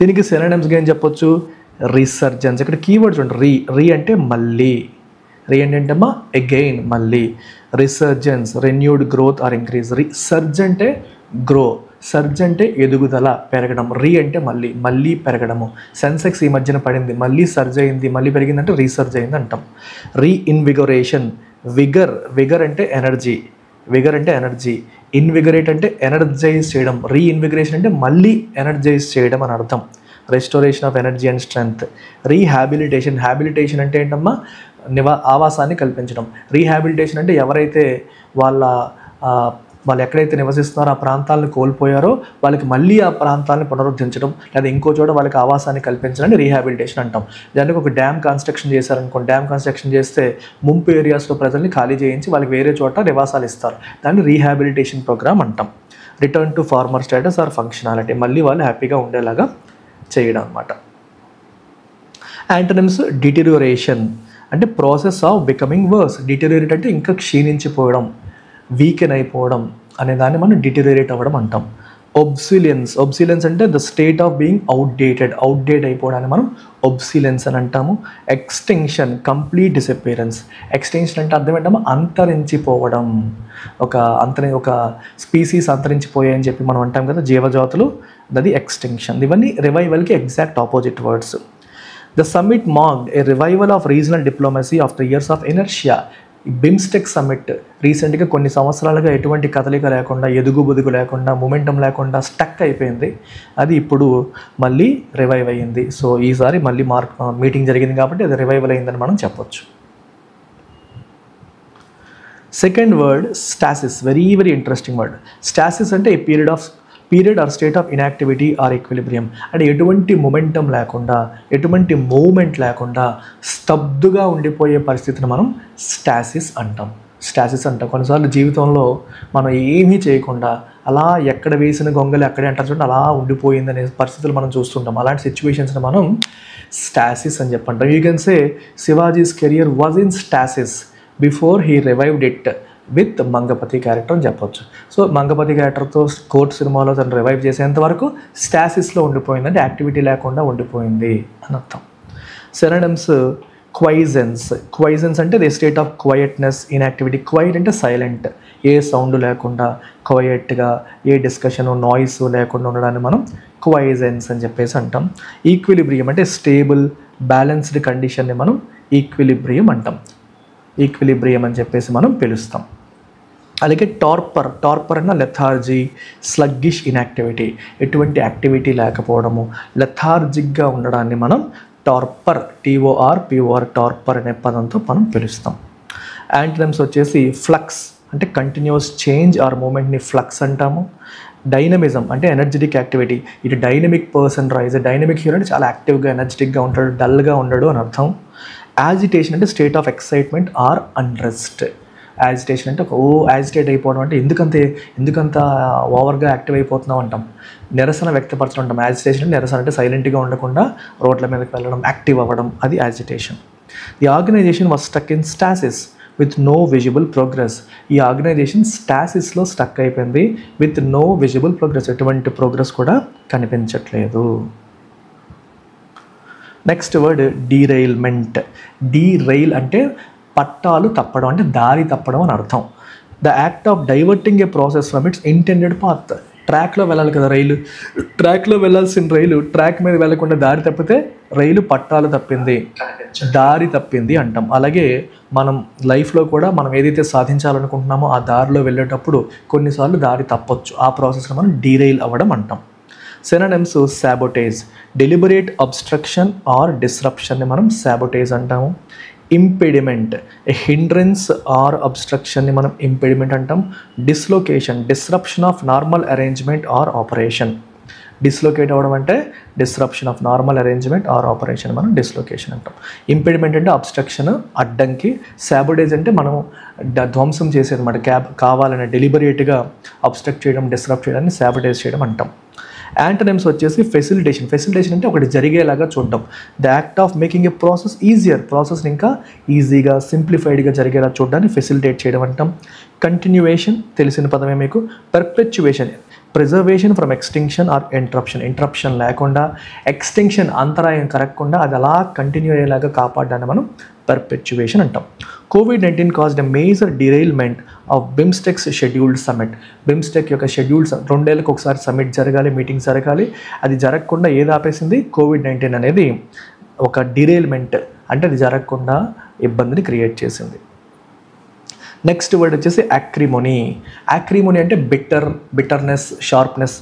S1: దీనికి సినోనిమ్స్గా ఏం చెప్పొచ్చు? రీసర్జెన్స్. ఇక్కడ కీవర్డ్స్ ఉంటాయి. రీ అంటే మళ్ళీ, రీ ఏంటంటమ్మా? అగైన్, మళ్ళీ. Resurgence, renewed growth or increase. Resurge అంటే గ్రో, సర్జ్ అంటే ఎదుగుదల, పెరగడం. రీ అంటే మళ్ళీ, మళ్ళీ పెరగడము. సెన్సెక్స్ ఈ మధ్యన పడింది, మళ్ళీ సర్జ్ అయింది, మళ్ళీ పెరిగిందంటే రీసర్జ్ అయింది అంటాం. రీఇన్విగరేషన్, విగర్ అంటే ఎనర్జీ, విగర్ అంటే ఎనర్జీ. ఇన్విగరేట్ అంటే ఎనర్జైజ్ చేయడం, రీఇన్విగరేషన్ అంటే మళ్ళీ ఎనర్జైజ్ చేయడం అని అర్థం. Restoration of energy and strength. Rehabilitation, habilitation అంటే ఏంటమ్మా? ఆవాసాన్ని కల్పించడం. రీహాబిలిటేషన్ అంటే ఎవరైతే వాళ్ళు ఎక్కడైతే నివసిస్తున్నారో ఆ ప్రాంతాలను కోల్పోయారో వాళ్ళకి మళ్ళీ ఆ ప్రాంతాలను పునరుద్ధరించడం, లేదా ఇంకో చోట వాళ్ళకి ఆవాసాన్ని కల్పించడాన్ని రీహాబిలిటేషన్ అంటాం. దానికి ఒక డ్యామ్ కన్స్ట్రక్షన్ చేశారనుకోండి, డ్యామ్ కన్స్ట్రక్షన్ చేస్తే ముంపు ఏరియాస్లో ప్రజల్ని ఖాళీ చేయించి వాళ్ళకి వేరే చోట నివాసాలు ఇస్తారు, దాన్ని రీహాబిలిటేషన్ ప్రోగ్రామ్ అంటాం. Return to former status or functionality, మళ్ళీ వాళ్ళు హ్యాపీగా ఉండేలాగా చేయడం అన్నమాట. యాంటనిమ్స్ డిటెరియోరేషన్ అంటే process of becoming worse. Deteriorate అంటే ఇంకా క్షీణించిపోవడం, వీకెన్ అయిపోవడం అనే దాన్ని మనం డిటెరియోరేట్ అవ్వడం అంటాం. ఒబ్సిలియన్స్, ఒబ్సిలియన్స్ అంటే the state of being outdate అయిపోవడాన్ని మనం ఒబ్సిలియన్స్ అని అంటాము. Extinction, complete disappearance. ఎక్స్టింక్షన్ అంటే అర్థం ఏంటమ్మా? అంతరించిపోవడం. ఒక స్పీసీస్ అంతరించిపోయాయని చెప్పి మనం అంటాం కదా, జీవజాతులు, అది ఎక్స్టింక్షన్. ఇవన్నీ రివైవల్కి exact opposite words. The summit marked a revival of regional diplomacy after years of inertia. BIMSTEC summit రీసెంట్గా కొన్ని సంవత్సరాలుగా ఎటువంటి కదలిక లేకుండా, ఎదుగుబొదుగు లేకుండా, మొమెంటం లేకుండా స్టక్ అయిపోయింది. అది ఇప్పుడు మళ్ళీ రివైవ్ అయ్యింది. సో ఈసారి మళ్ళీ మీటింగ్ జరిగింది కాబట్టి అది రివైవల్ అయిందని మనం చెప్పొచ్చు. Second word stasis, very very interesting word. Stasis అంటే a period or state of inactivity or equilibrium. అంటే ఎటువంటి మొమెంటం లేకుండా, ఎటువంటి మూమెంట్ లేకుండా స్తబ్దుగా ఉండిపోయే పరిస్థితిని మనం స్టాసిస్ అంటాం. కొన్నిసార్లు జీవితంలో మనం ఏమీ చేయకుండా అలా ఎక్కడ వేసిన గొంగలి అక్కడే అంటారు చూడండి, అలా ఉండిపోయిందనే పరిస్థితులు మనం చూస్తుంటాం. అలాంటి సిచ్యువేషన్స్ని మనం స్టాసిస్ అని చెప్పంటాం. You can say Shivaji's career was in stasis before he revived it with Mangapathi character అని చెప్పొచ్చు. సో మంగపతి క్యారెక్టర్తో కోర్ట్ సినిమాలో తను రివైవ్ చేసేంత వరకు స్టాసిస్లో ఉండిపోయింది, అంటే యాక్టివిటీ లేకుండా ఉండిపోయింది అని అర్థం. సినోనిమ్స్ క్వైజెన్స్ అంటే the state of quietness, inactivity. Quiet అంటే సైలెంట్, ఏ సౌండ్ లేకుండా క్వయట్గా, ఏ డిస్కషన్ నాయిస్ లేకుండా ఉండడాన్ని మనం క్వైజెన్స్ అని చెప్పేసి అంటాం. ఈక్విలిబ్రియం అంటే స్టేబుల్ బ్యాలెన్స్డ్ కండిషన్ని మనం ఈక్విలిబ్రియం అంటాం. ఈక్విలిబ్రియం అని చెప్పేసి మనం పిలుస్తాం. అలాగే టార్పర్ అన్న లెథార్జీ, స్లగ్గిష్ ఇన్యాక్టివిటీ, ఎటువంటి యాక్టివిటీ లేకపోవడము, లెథార్జిక్గా ఉండడాన్ని మనం టార్పర్, TORPOR టార్పర్ అనే పదంతో మనం పిలుస్తాం. యాంటనమ్స్ వచ్చేసి ఫ్లక్స్ అంటే కంటిన్యూస్ చేంజ్ ఆర్ మూమెంట్ని ఫ్లక్స్ అంటాము. డైనమిజం అంటే ఎనర్జెటిక్ యాక్టివిటీ, ఇటు డైనమిక్ పర్సన్ రైజ్, డైనమిక్ హీరో అంటే చాలా యాక్టివ్గా ఎనర్జెటిక్గా ఉంటాడు, డల్గా ఉండడు అని అర్థం. యాజిటేషన్ అంటే state of excitement or unrest. Agitation అంటే యాజిటేట్ అయిపోవడం, అంటే ఎందుకంత ఓవర్గా యాక్టివ్ అయిపోతున్నాం అంటాం. నిరసన వ్యక్తపరచడం అంటాం. యాజిటేషన్ అంటే నిరసన అంటే సైలెంట్గా ఉండకుండా రోడ్ల మీదకి వెళ్ళడం, యాక్టివ్ అవ్వడం, అది agitation. The organisation was stuck in stasis with no visible progress. ఈ ఆర్గనైజేషన్ స్టాసిస్లో స్టక్ అయిపోయింది విత్ నో విజిబుల్ ప్రోగ్రెస్, ఎటువంటి ప్రోగ్రెస్ కూడా కనిపించట్లేదు. Next word derailment. డీరైల్ అంటే పట్టాలు తప్పడం, అంటే దారి తప్పడం అని అర్థం. The act of diverting A process from it's intended path. ట్రాక్లో వెళ్ళాలి కదా రైలు, ట్రాక్లో వెళ్ళాల్సిన రైలు ట్రాక్ మీద వెళ్ళకుండా దారి తప్పితే రైలు పట్టాలు తప్పింది, దారి తప్పింది అంటాం. అలాగే మనం లైఫ్లో కూడా మనం ఏదైతే సాధించాలనుకుంటున్నామో ఆ దారిలో వెళ్ళేటప్పుడు కొన్నిసార్లు దారి తప్పొచ్చు. ఆ ప్రాసెస్లో మనం డీరైల్ అవ్వడం అంటాం. Synonyms sabotage, deliberate obstruction or డిస్రప్షన్ని మనం సాబోటేజ్ అంటాము. ఇంపెడిమెంట్, హిండ్రెన్స్ ఆర్ అబ్స్ట్రక్షన్ని మనం ఇంపెడిమెంట్ అంటాం. Dislocation, disruption of normal arrangement or operation. Dislocate అవ్వడం అంటే disruption of normal arrangement or operation మనం డిస్లొకేషన్ అంటాం. ఇంపెడిమెంట్ అంటే అబ్స్ట్రక్షన్, అడ్డంకి. సాబోటేజ్ అంటే మనం ధ్వంసం చేసేది అన్నమాట, కావాలని డెలిబరేట్గా అబ్స్ట్రక్ట్ చేయడం, డిస్రప్ట్ చేయడాన్ని సాబోటేజ్ చేయడం అంటాం. యాంటనమ్స్ వచ్చేసి ఫెసిలిటేషన్ అంటే ఒకటి జరిగేలాగా చూడడం. The act of making a process easier, ప్రాసెస్ని ఇంకా ఈజీగా సింప్లిఫైడ్గా జరిగేలా చూడడాన్ని ఫెసిలిటేట్ చేయడం అంటాం. కంటిన్యూయేషన్ తెలిసిన పదమే మీకు. Perpetuation, preservation from extinction or interruption లేకుండా, ఎక్స్టింక్షన్ అంతరాయం కరగకుండా అది అలా కంటిన్యూ అయ్యేలాగా కాపాడడాన్ని మనం పర్పెచ్యువేషన్ అంటాం. COVID-19 caused a major derailment of BIMSTEC's scheduled summit. BIMSTEC యొక్క షెడ్యూల్డ్ 2 ఏళ్ళకి ఒకసారి సమ్మిట్ జరగాలి, మీటింగ్ జరగాలి, అది జరగకుండా ఏది ఆపేసింది? COVID-19 అనేది ఒక డిరైల్మెంట్, అంటే అది జరగకుండా ఇబ్బందిని క్రియేట్ చేసింది. నెక్స్ట్ వర్డ్ వచ్చేసి యాక్రిమోనీ. యాక్రిమోనీ అంటే bitterness, sharpness,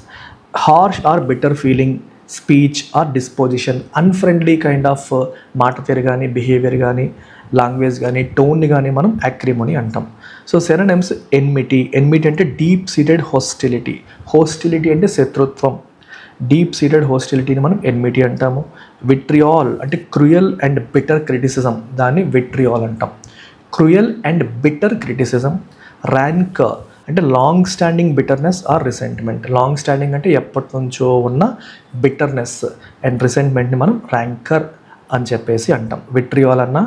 S1: harsh or bitter feeling, speech or disposition, unfriendly kind of మాట తీరు కానీ, బిహేవియర్ కానీ, లాంగ్వేజ్ కానీ, టోన్ని కానీ మనం యాక్రిమోనీ అంటాం. సో సినోనిమ్స్ ఎన్మిటీ అంటే డీప్ సీటెడ్ హోస్టిలిటీ అంటే శత్రుత్వం, డీప్ సీటెడ్ హోస్టిలిటీని మనం ఎన్మిటీ అంటాము. విట్రియాల్ అంటే క్రూయల్ అండ్ బిటర్ క్రిటిసిజం, దాన్ని విట్రియాల్ అంటాం. Cruel and bitter criticism. Rancour అంటే long standing bitterness or resentment. Long standing అంటే ఎప్పటి నుంచో ఉన్న బిటర్నెస్ అండ్ రిసెంట్మెంట్ని మనం ర్యాంకర్ అని చెప్పేసి అంటాం. విట్రియాల్ అన్న,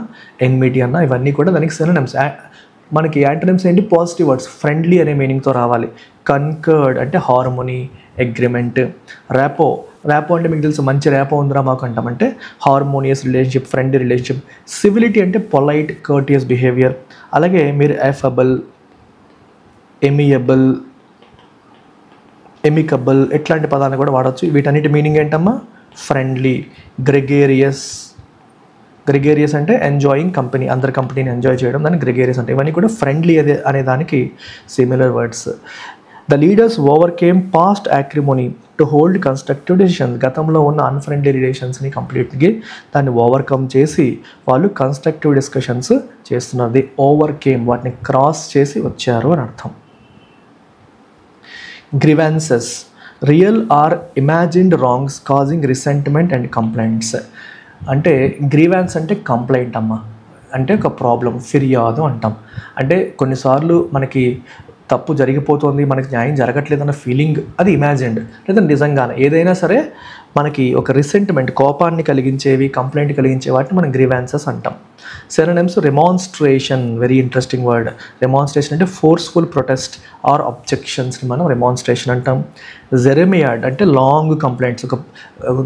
S1: ఎన్మిటీ అన్న, ఇవన్నీ కూడా దానికి సినోనిమ్స్. మనకి యాంటోనిమ్స్ ఏంటి? పాజిటివ్ వర్డ్స్, ఫ్రెండ్లీ అనే మీనింగ్తో రావాలి. కన్కర్డ్ అంటే హార్మోనీ, అగ్రిమెంట్. ర్యాపో అంటే మీకు తెలుసు, మంచి ర్యాపో ఉందిరా మాకు అంటాం, అంటే harmonious relationship, friendly relationship. Civility అంటే పొలైట్, కర్టియస్ బిహేవియర్. అలాగే మీరు ఎఫబుల్, ఎమికబుల్ ఇట్లాంటి పదాలను కూడా వాడచ్చు. వీటన్నిటి మీనింగ్ ఏంటమ్మా? ఫ్రెండ్లీ, గ్రెగేరియస్, గ్రెగేరియస్ అంటే ఎంజాయింగ్ కంపెనీ, అందరి కంపెనీని ఎంజాయ్ చేయడం, దాన్ని గ్రెగేరియస్ అంటే. ఇవన్నీ కూడా ఫ్రెండ్లీ అనే దానికి similar words. The leaders overcame past యాక్రిమోనీ to hold constructive decisions. గతంలో ఉన్న అన్ఫ్రెండ్లీ రిలేషన్స్ని కంప్లీట్గా దాన్ని ఓవర్కమ్ చేసి వాళ్ళు కన్స్ట్రక్టివ్ డిస్కషన్స్ చేస్తున్నారు. ది ఓవర్కేమ్, వాటిని క్రాస్ చేసి వచ్చారు అని అర్థం. Grievances, real are imagined wrongs causing resentment and complaints. అంటే గ్రీవెన్స్ అంటే కంప్లైంట్ అమ్మ, అంటే ఒక ప్రాబ్లం, ఫిర్యాదు అంటాం. అంటే కొన్నిసార్లు మనకి తప్పు జరిగిపోతుంది, మనకి న్యాయం జరగట్లేదన్న ఫీలింగ్, అది ఇమాజిన్డ్, లేదా నిజంగానే ఏదైనా సరే మనకి ఒక రిసెంట్మెంట్, కోపాన్ని కలిగించేవి, కంప్లైంట్ కలిగించే వాటిని మనం గ్రీవెన్సెస్ అంటాం. Synonyms, remonstration, very interesting word. Remonstration అంటే ఫోర్స్ఫుల్ ప్రొటెస్ట్ ఆర్ అబ్జెక్షన్స్ని మనం రెమాన్స్ట్రేషన్ అంటాం. జెరెమియాడ్ అంటే లాంగ్ కంప్లైంట్స్, ఒక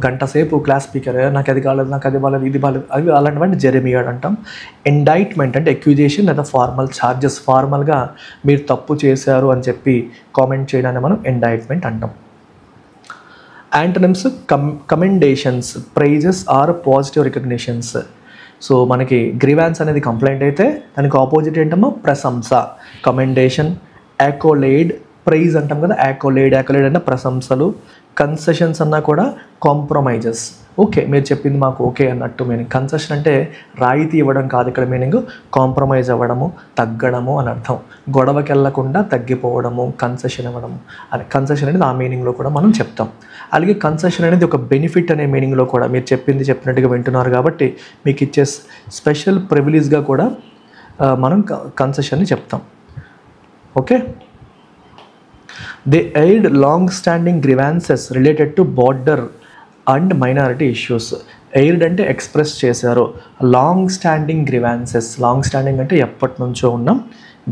S1: గంట సేపు క్లాస్ స్పీకర్ నాకు అది కాలేదు, నాకు అది బాలేదు, ఇది బాలేదు, అవి అలాంటివంటి జెరెమియాడ్ అంటాం. ఇండైట్మెంట్ అంటే అక్యూజేషన్ లేదా ఫార్మల్ ఛార్జెస్, ఫార్మల్గా మీరు తప్పు చేశారు అని చెప్పి కామెంట్ చేయడాన్ని మనం ఇండైట్మెంట్ అంటాం. Antonyms, commendations, praises or positive recognitions. So మనకి గ్రీవాన్స్ అనేది కంప్లైంట్ అయితే దానికి ఆపోజిట్ ఏంటమ్మా ప్రశంస, కమెండేషన్. యాకోలేడ్, ప్రైజ్ అంటాం కదా, యాకోలేడ్ అంటే ప్రశంసలు. కన్సెషన్స్ అన్నా కూడా కాంప్రమైజెస్, ఓకే మీరు చెప్పింది మాకు ఓకే అన్నట్టు మీనింగ్. కన్సెషన్ అంటే రాయితీ ఇవ్వడం కాదు ఇక్కడ మీనింగ్, కాంప్రమైజ్ అవ్వడము, తగ్గడము అని అర్థం. గొడవకి వెళ్ళకుండా తగ్గిపోవడము, కన్సెషన్ ఇవ్వడము అని. కన్సెషన్ అనేది ఆ మీనింగ్లో కూడా మనం చెప్తాం. అలాగే కన్సెషన్ అనేది ఒక బెనిఫిట్ అనే మీనింగ్లో కూడా, మీరు చెప్పినట్టుగా వింటున్నారు కాబట్టి మీకు ఇచ్చే స్పెషల్ ప్రివిలేజ్గా కూడా మనం కన్సెషన్ని చెప్తాం. Okay. They aired long standing grievances related to border and minority issues. Aired అంటే ఎక్స్ప్రెస్ చేశారు. Long standing grievances, long standing అంటే ఎప్పటి నుంచో ఉన్న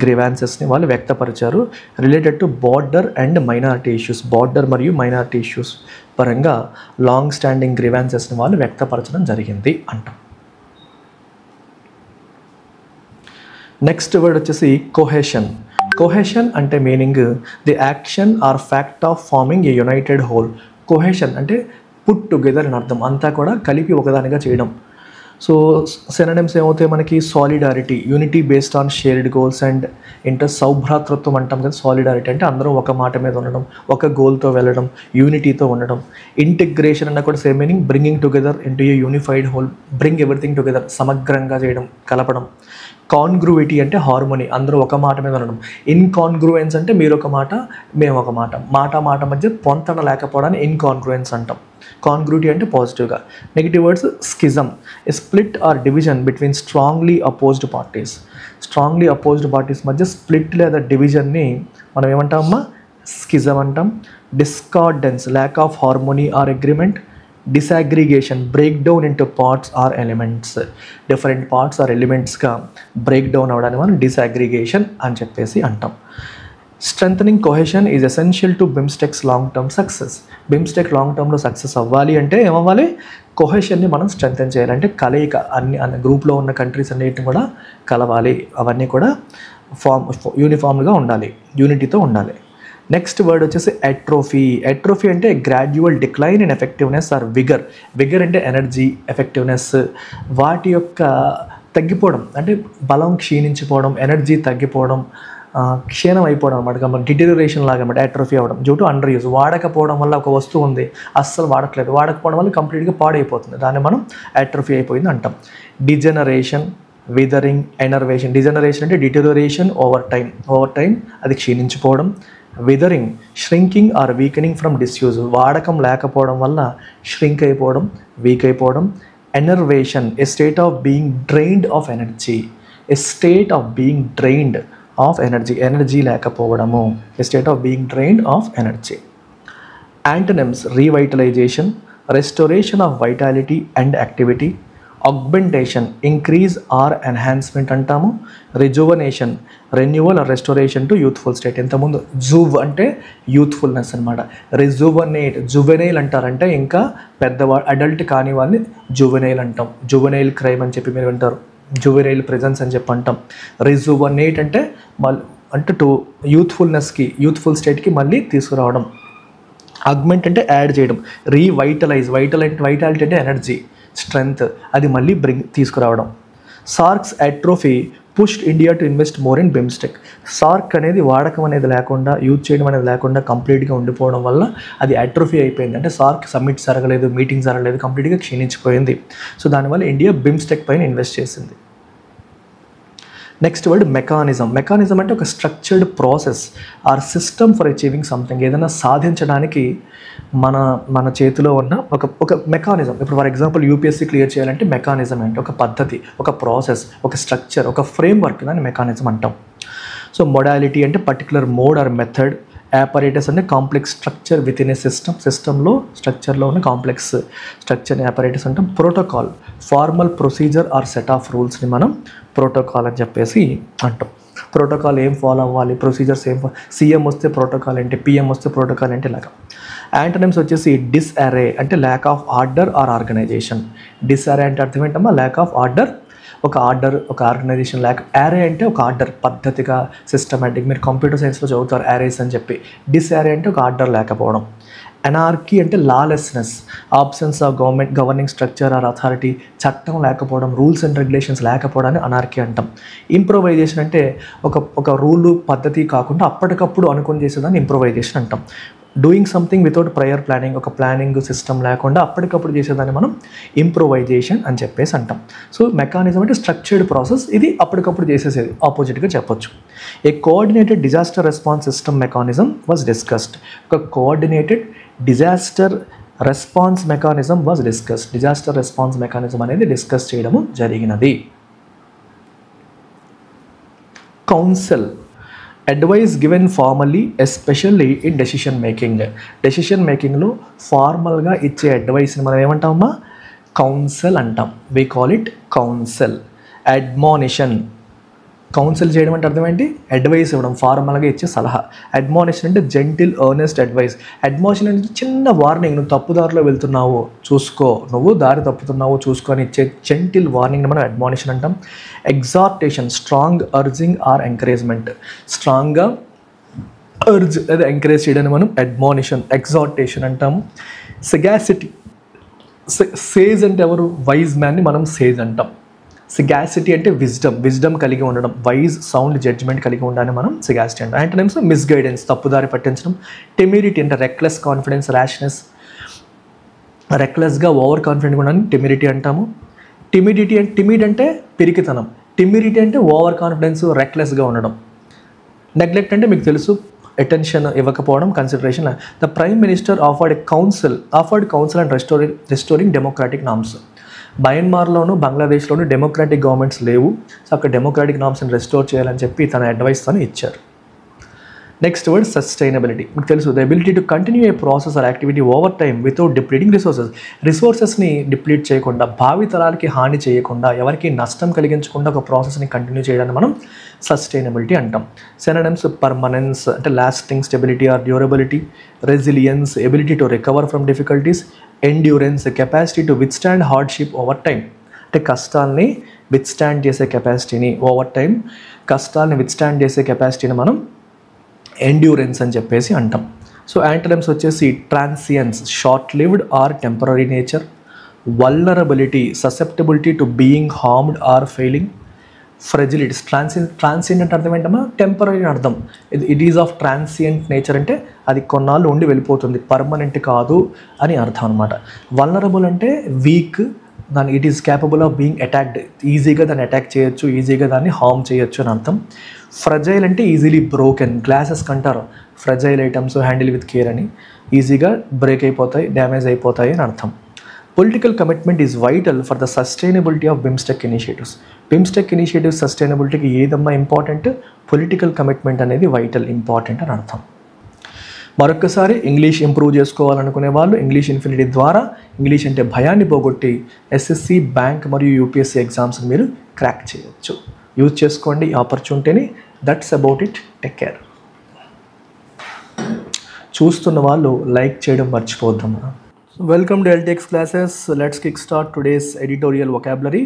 S1: గ్రీవాన్సెస్ని వాళ్ళు వ్యక్తపరిచారు. Related to border and minority issues, border మరియు మైనారిటీ ఇష్యూస్ పరంగా లాంగ్ స్టాండింగ్ గ్రీవాన్సెస్ని వాళ్ళు వ్యక్తపరచడం జరిగింది అంటాం. నెక్స్ట్ వర్డ్ వచ్చేసి కోహెషన్. కోహెషన్ అంటే meaning the action or fact of forming a united whole. Cohesion అంటే పుట్ టుగెదర్ అని అర్థం, అంతా కూడా కలిపి ఒకదానిగా చేయడం. సో సినోనిమ్స్ ఏమవుతాయి మనకి, solidarity, unity based on shared goals and interest. సౌభ్రాతృత్వం అంటాం కదా, సాలిడారిటీ అంటే అందరం ఒక మాట మీద ఉండడం, ఒక గోల్తో వెళ్ళడం, యూనిటీతో ఉండడం. ఇంటిగ్రేషన్ అన్న కూడా same meaning, bringing together into a unified whole, bring everything together, సమగ్రంగా చేయడం, కలపడం. కాన్గ్రువిటీ అంటే హార్మోనీ, అందరూ ఒక మాట మీద ఉండడం. ఇన్కాన్గ్రుయెన్స్ అంటే మీరు ఒక మాట మేము ఒక మాట, మాట మధ్య పొంతన లేకపోవడాన్ని ఇన్కాన్గ్రుయెన్స్ అంటాం. కాన్గ్రువిటీ అంటే పాజిటివ్గా. Negative words, schism, a split or division between strongly opposed parties. Strongly opposed parties మధ్య స్ప్లిట్ లేదా డివిజన్ని మనం ఏమంటామమ్మా, స్కిజం అంటాం. Discordance, lack of harmony or agreement. Disaggregation, break down into parts or elements, different parts or ఎలిమెంట్స్గా break down అవ్వడాన్ని మనం disaggregation అని చెప్పేసి అంటాం. Strengthening cohesion is essential to BIMSTEC's long term success. BIMSTEC long టర్మ్లో సక్సెస్ అవ్వాలి అంటే ఏమవ్వాలి, కోహెషన్ని మనం స్ట్రెంథన్ చేయాలంటే కలయిక, అన్ని గ్రూప్లో ఉన్న కంట్రీస్ అన్నిటిని కూడా కలవాలి, అవన్నీ కూడా యూనిఫామ్గా ఉండాలి, యూనిటీతో ఉండాలి. నెక్స్ట్ వర్డ్ వచ్చేసి ఎట్రోఫీ. ఎట్రోఫీ అంటే gradual decline in effectiveness or vigour. Vigour అంటే ఎనర్జీ, ఎఫెక్టివ్నెస్ వాటి యొక్క తగ్గిపోవడం, అంటే బలం క్షీణించిపోవడం, ఎనర్జీ తగ్గిపోవడం, క్షీణం అయిపోవడం అనమాట, డిటెరిరేషన్ లాగా అనమాట. ఎట్రోఫీ అవ్వడం డ్యూ టు అండర్ యూజ్, వాడకపోవడం వల్ల ఒక వస్తువు ఉంది అస్సలు వాడట్లేదు, వాడకపోవడం వల్ల కంప్లీట్గా పాడైపోతుంది, దాన్ని మనం ఎట్రోఫీ అయిపోయింది అంటాం. డిజనరేషన్, విదరింగ్, ఎనర్వేషన్. డిజనరేషన్ అంటే డిటెరిరేషన్ ఓవర్ టైం అది క్షీణించిపోవడం. Withering, shrinking or weakening from disuse, వాడకం లేకపోవడం వల్ల ష్రింక్ అయిపోవడం, వీక్ అయిపోవడం. Enervation, a state of being drained of energy, a state of being drained of energy, energy లేకపోవడము, a state of being drained of energy. Antonyms, revitalisation, restoration of vitality and activity. Augmentation, increase or enhancement అంటాము. Rejuvenation, renewal or restoration to youthful state. ఇంతకుముందు juve అంటే youthfulness అనమాట. Rejuvenate, juvenile అంటారంటే ఇంకా పెద్దవాళ్ళు, adult కాని వాళ్ళని జువెనైల్ అంటాం. జువెనైల్ క్రైమ్ అని చెప్పి మీరు వింటారు, జువెనైల్ ప్రెజెన్స్ అని చెప్పి అంటాం. రిజువనేట్ అంటే టు యూత్ఫుల్నెస్కి, యూత్ఫుల్ స్టేట్కి మళ్ళీ తీసుకురావడం. ఆగ్మెంట్ అంటే యాడ్ చేయడం. రీవైటలైజ్, వైటాలిటీ అంటే ఎనర్జీ, స్ట్రెంగ్త్, అది మళ్ళీ తీసుకురావడం. SAARC's atrophy pushed India to invest more in BIMSTEC. SAARC అనేది వాడకం అనేది లేకుండా, యూజ్ చేయడం అనేది లేకుండా కంప్లీట్గా ఉండిపోవడం వల్ల అది అట్రోఫీ అయిపోయింది. అంటే సార్క్ సమ్మిట్ జరగలేదు, మీటింగ్ జరగలేదు, కంప్లీట్గా క్షీణించిపోయింది. సో దానివల్ల ఇండియా బిమ్స్టెక్ పైన ఇన్వెస్ట్ చేసింది. Next word mechanism. మెకానిజం అంటే ఒక structured process or system for achieving something. ఏదైనా సాధించడానికి మన చేతిలో ఉన్న ఒక మెకానిజం. ఇప్పుడు ఫర్ ఎగ్జాంపుల్ యూపీఎస్సీ క్లియర్ చేయాలంటే మెకానిజం అంటే ఒక పద్ధతి, ఒక ప్రాసెస్, ఒక స్ట్రక్చర్, ఒక ఫ్రేమ్వర్క్, దాన్ని మెకానిజం అంటాం. సో మొడాలిటీ అంటే particular mode or method. Apparatus అంటే complex structure within a system. సిస్టంలో స్ట్రక్చర్లో ఉన్న కాంప్లెక్స్ స్ట్రక్చర్ని యాపరేటస్ అంటాం. Protocol formal procedure or set of రూల్స్ని మనం ప్రోటోకాల్ అని చెప్పేసి అంటాం. ప్రోటోకాల్ ఏం ఫాలో అవ్వాలి, ప్రొసీజర్స్ ఏం సీఎం వస్తే ప్రోటోకాల్ ఏంటి, పిఎం వస్తే ప్రోటోకాల్ ఏంటి, ఇలాగా. యాంటోనిమ్స్ వచ్చేసి డిస్అరే అంటే lack of order or organisation. Disarray అంటే అర్థం ఏంటమ్మా, ల్యాక్ ఆఫ్ ఆర్డర్, ఒక ఆర్గనైజేషన్ ల్యాక్. యారే అంటే ఒక ఆర్డర్, పద్ధతిగా సిస్టమేటిక్. మీరు కంప్యూటర్ సైన్స్లో చదువుతారు యారేస్ అని చెప్పి. డిస్అరే అంటే ఒక ఆర్డర్ లేకపోవడం. అనార్కీ అంటే lawlessness, absence of governing structure or authority. చట్టం లేకపోవడం, రూల్స్ అండ్ రెగ్యులేషన్స్ లేకపోవడాన్ని అనార్కీ అంటాం. ఇంప్రొవైజేషన్ అంటే ఒక రూలు పద్ధతి కాకుండా అప్పటికప్పుడు అనుకుని చేసేదాన్ని ఇంప్రొవైజేషన్ అంటాం. Doing something without prior planning, ఒక ప్లానింగ్ సిస్టమ్ లేకుండా అప్పటికప్పుడు చేసేదాన్ని మనం ఇంప్రొవైజేషన్ అని చెప్పేసి అంటాం. సో మెకానిజం అంటే స్ట్రక్చర్డ్ ప్రాసెస్, ఇది అప్పటికప్పుడు చేసేసేది, ఆపోజిట్గా చెప్పొచ్చు. A coordinated disaster response system mechanism was discussed. ఒక coordinated disaster response mechanism was discussed. Disaster response mechanism అనేది డిస్కస్ చేయడము జరిగినది. Counsel advice given formally especially in decision making. Decision మేకింగ్లో ఫార్మల్గా ఇచ్చే అడ్వైస్ని మనం ఏమంటామమ్మా, కౌన్సిల్ అంటాం. We call it council. అడ్మానిషన్, council చేయడం అంటే అర్థం ఏంటి, అడ్వైస్ ఇవ్వడం, ఫార్మల్గా ఇచ్చే సలహా. అడ్మానిషన్ అంటే జెంటిల్ ఎర్నెస్ట్ అడ్వైస్. అడ్మానిషన్ అంటే చిన్న వార్నింగ్, నువ్వు తప్పుదారిలో వెళ్తున్నావు చూసుకో, నువ్వు దారి తప్పుతున్నావు చూసుకో అని ఇచ్చే జెంటిల్ వార్నింగ్ని మనం అడ్మానిషన్ అంటాం. Exhortation strong urging or encouragement. స్ట్రాంగ్గా అర్జ్ లేదా ఎంకరేజ్ చేయడాన్ని మనం అడ్మానిషన్, ఎగ్జార్టేషన్ అంటాము. సెగాసిటీ, సేజ్ అంటే ఎవరు, వైజ్ మ్యాన్ని మనం సేజ్ అంటాం. సిగాసిటీ అంటే విజ్డమ్ కలిగి ఉండడం, వైజ్ సౌండ్ జడ్జ్మెంట్ కలిగి ఉండాలని మనం సిగాసిటీ అంటాం. యాంటోనిమ్స్ మిస్గైడెన్స్, తప్పుదారి పట్టించడం. టెమిరిటీ అంటే రెక్లెస్ కాన్ఫిడెన్స్, ర్యాష్నెస్. రెక్లెస్గా ఓవర్ కాన్ఫిడెంట్గా ఉండని టెమిరిటీ అంటాము. టిమిడ్ అంటే పిరికితనం. టిమిరిటీ అంటే ఓవర్ కాన్ఫిడెన్స్, రెక్లెస్గా ఉండడం. నెగ్లెక్ట్ అంటే మీకు తెలుసు, అటెన్షన్ ఇవ్వకపోవడం, consideration. The prime minister offered counsel and restoring democratic norms. మయన్మార్లోను బంగ్లాదేశ్లోను డెమోక్రాటిక్ గవర్నమెంట్స్ లేవు. సో అక్కడ డెమోక్రాటిక్ నామ్స్ని రెస్టోర్ చేయాలని చెప్పి తన అడ్వైస్ తను ఇచ్చారు. Next word sustainability. మీకు తెలుసు, the ability to continue a process or activity over time without depleting రిసోర్సెస్ని డిప్లీట్ చేయకుండా, భావి తరాలకి హాని చేయకుండా, ఎవరికి నష్టం కలిగించకుండా ఒక ప్రాసెస్ని కంటిన్యూ చేయడాన్ని మనం సస్టైనబిలిటీ అంటాం. సినోనిమ్స్ పర్మనెన్స్ అంటే lasting, stability or durability. Resilience ability to recover from difficulties. Endurance capacity to withstand hardship over time. అంటే కష్టాలని విత్స్టాండ్ చేసే కెపాసిటీని, ఓవర్ టైం కష్టాలని విత్స్టాండ్ చేసే కెపాసిటీని మనం ఎండ్యూరెన్స్ అని చెప్పేసి అంటాం. సో యాంటోనిమ్స్ వచ్చేసి transience short lived or temporary nature. Vulnerability susceptibility to being harmed or failing. Fragilities transient అర్థం ఏంటమ్మా, టెంపరరీ అని అర్థం. It is of transient nature అంటే అది కొన్నాళ్ళు ఉండి వెళ్ళిపోతుంది, పర్మనెంట్ కాదు అని అర్థం అనమాట. వల్నరబుల్ అంటే week, it is capable of being attacked, ఈజీగా దాన్ని అటాక్ చేయొచ్చు, ఈజీగా దాన్ని హార్మ్ చేయొచ్చు అని అర్థం. ఫ్రజైల్ అంటే ఈజీలీ బ్రోకెన్. గ్లాసెస్ కంటారు fragile items handle with care అని, ఈజీగా బ్రేక్ అయిపోతాయి, డ్యామేజ్ అయిపోతాయి అని అర్థం. Political commitment is vital for the sustainability of BIMSTEC initiatives. BIMSTEC initiatives సస్టైనబిలిటీకి ఏదమ్మా ఇంపార్టెంట్, పొలిటికల్ కమిట్మెంట్ అనేది వైటల్, ఇంపార్టెంట్ అని అర్థం. మరొకసారి ఇంగ్లీష్ ఇంప్రూవ్ చేసుకోవాలనుకునే వాళ్ళు ఇంగ్లీష్ ఇన్ఫినిటీ ద్వారా ఇంగ్లీష్ అంటే భయాన్ని పోగొట్టి ఎస్ఎస్సి, బ్యాంక్ మరియు యూపీఎస్సీ ఎగ్జామ్స్ మీరు క్రాక్ చేయొచ్చు. యూజ్ చేసుకోండి ఈ ఆపర్చునిటీని. That's about it. Take care. చూస్తున్న వాళ్ళు లైక్ చేయడం మర్చిపోద్దమ్మా. Welcome to LTX classes. Let's kickstart today's editorial vocabulary.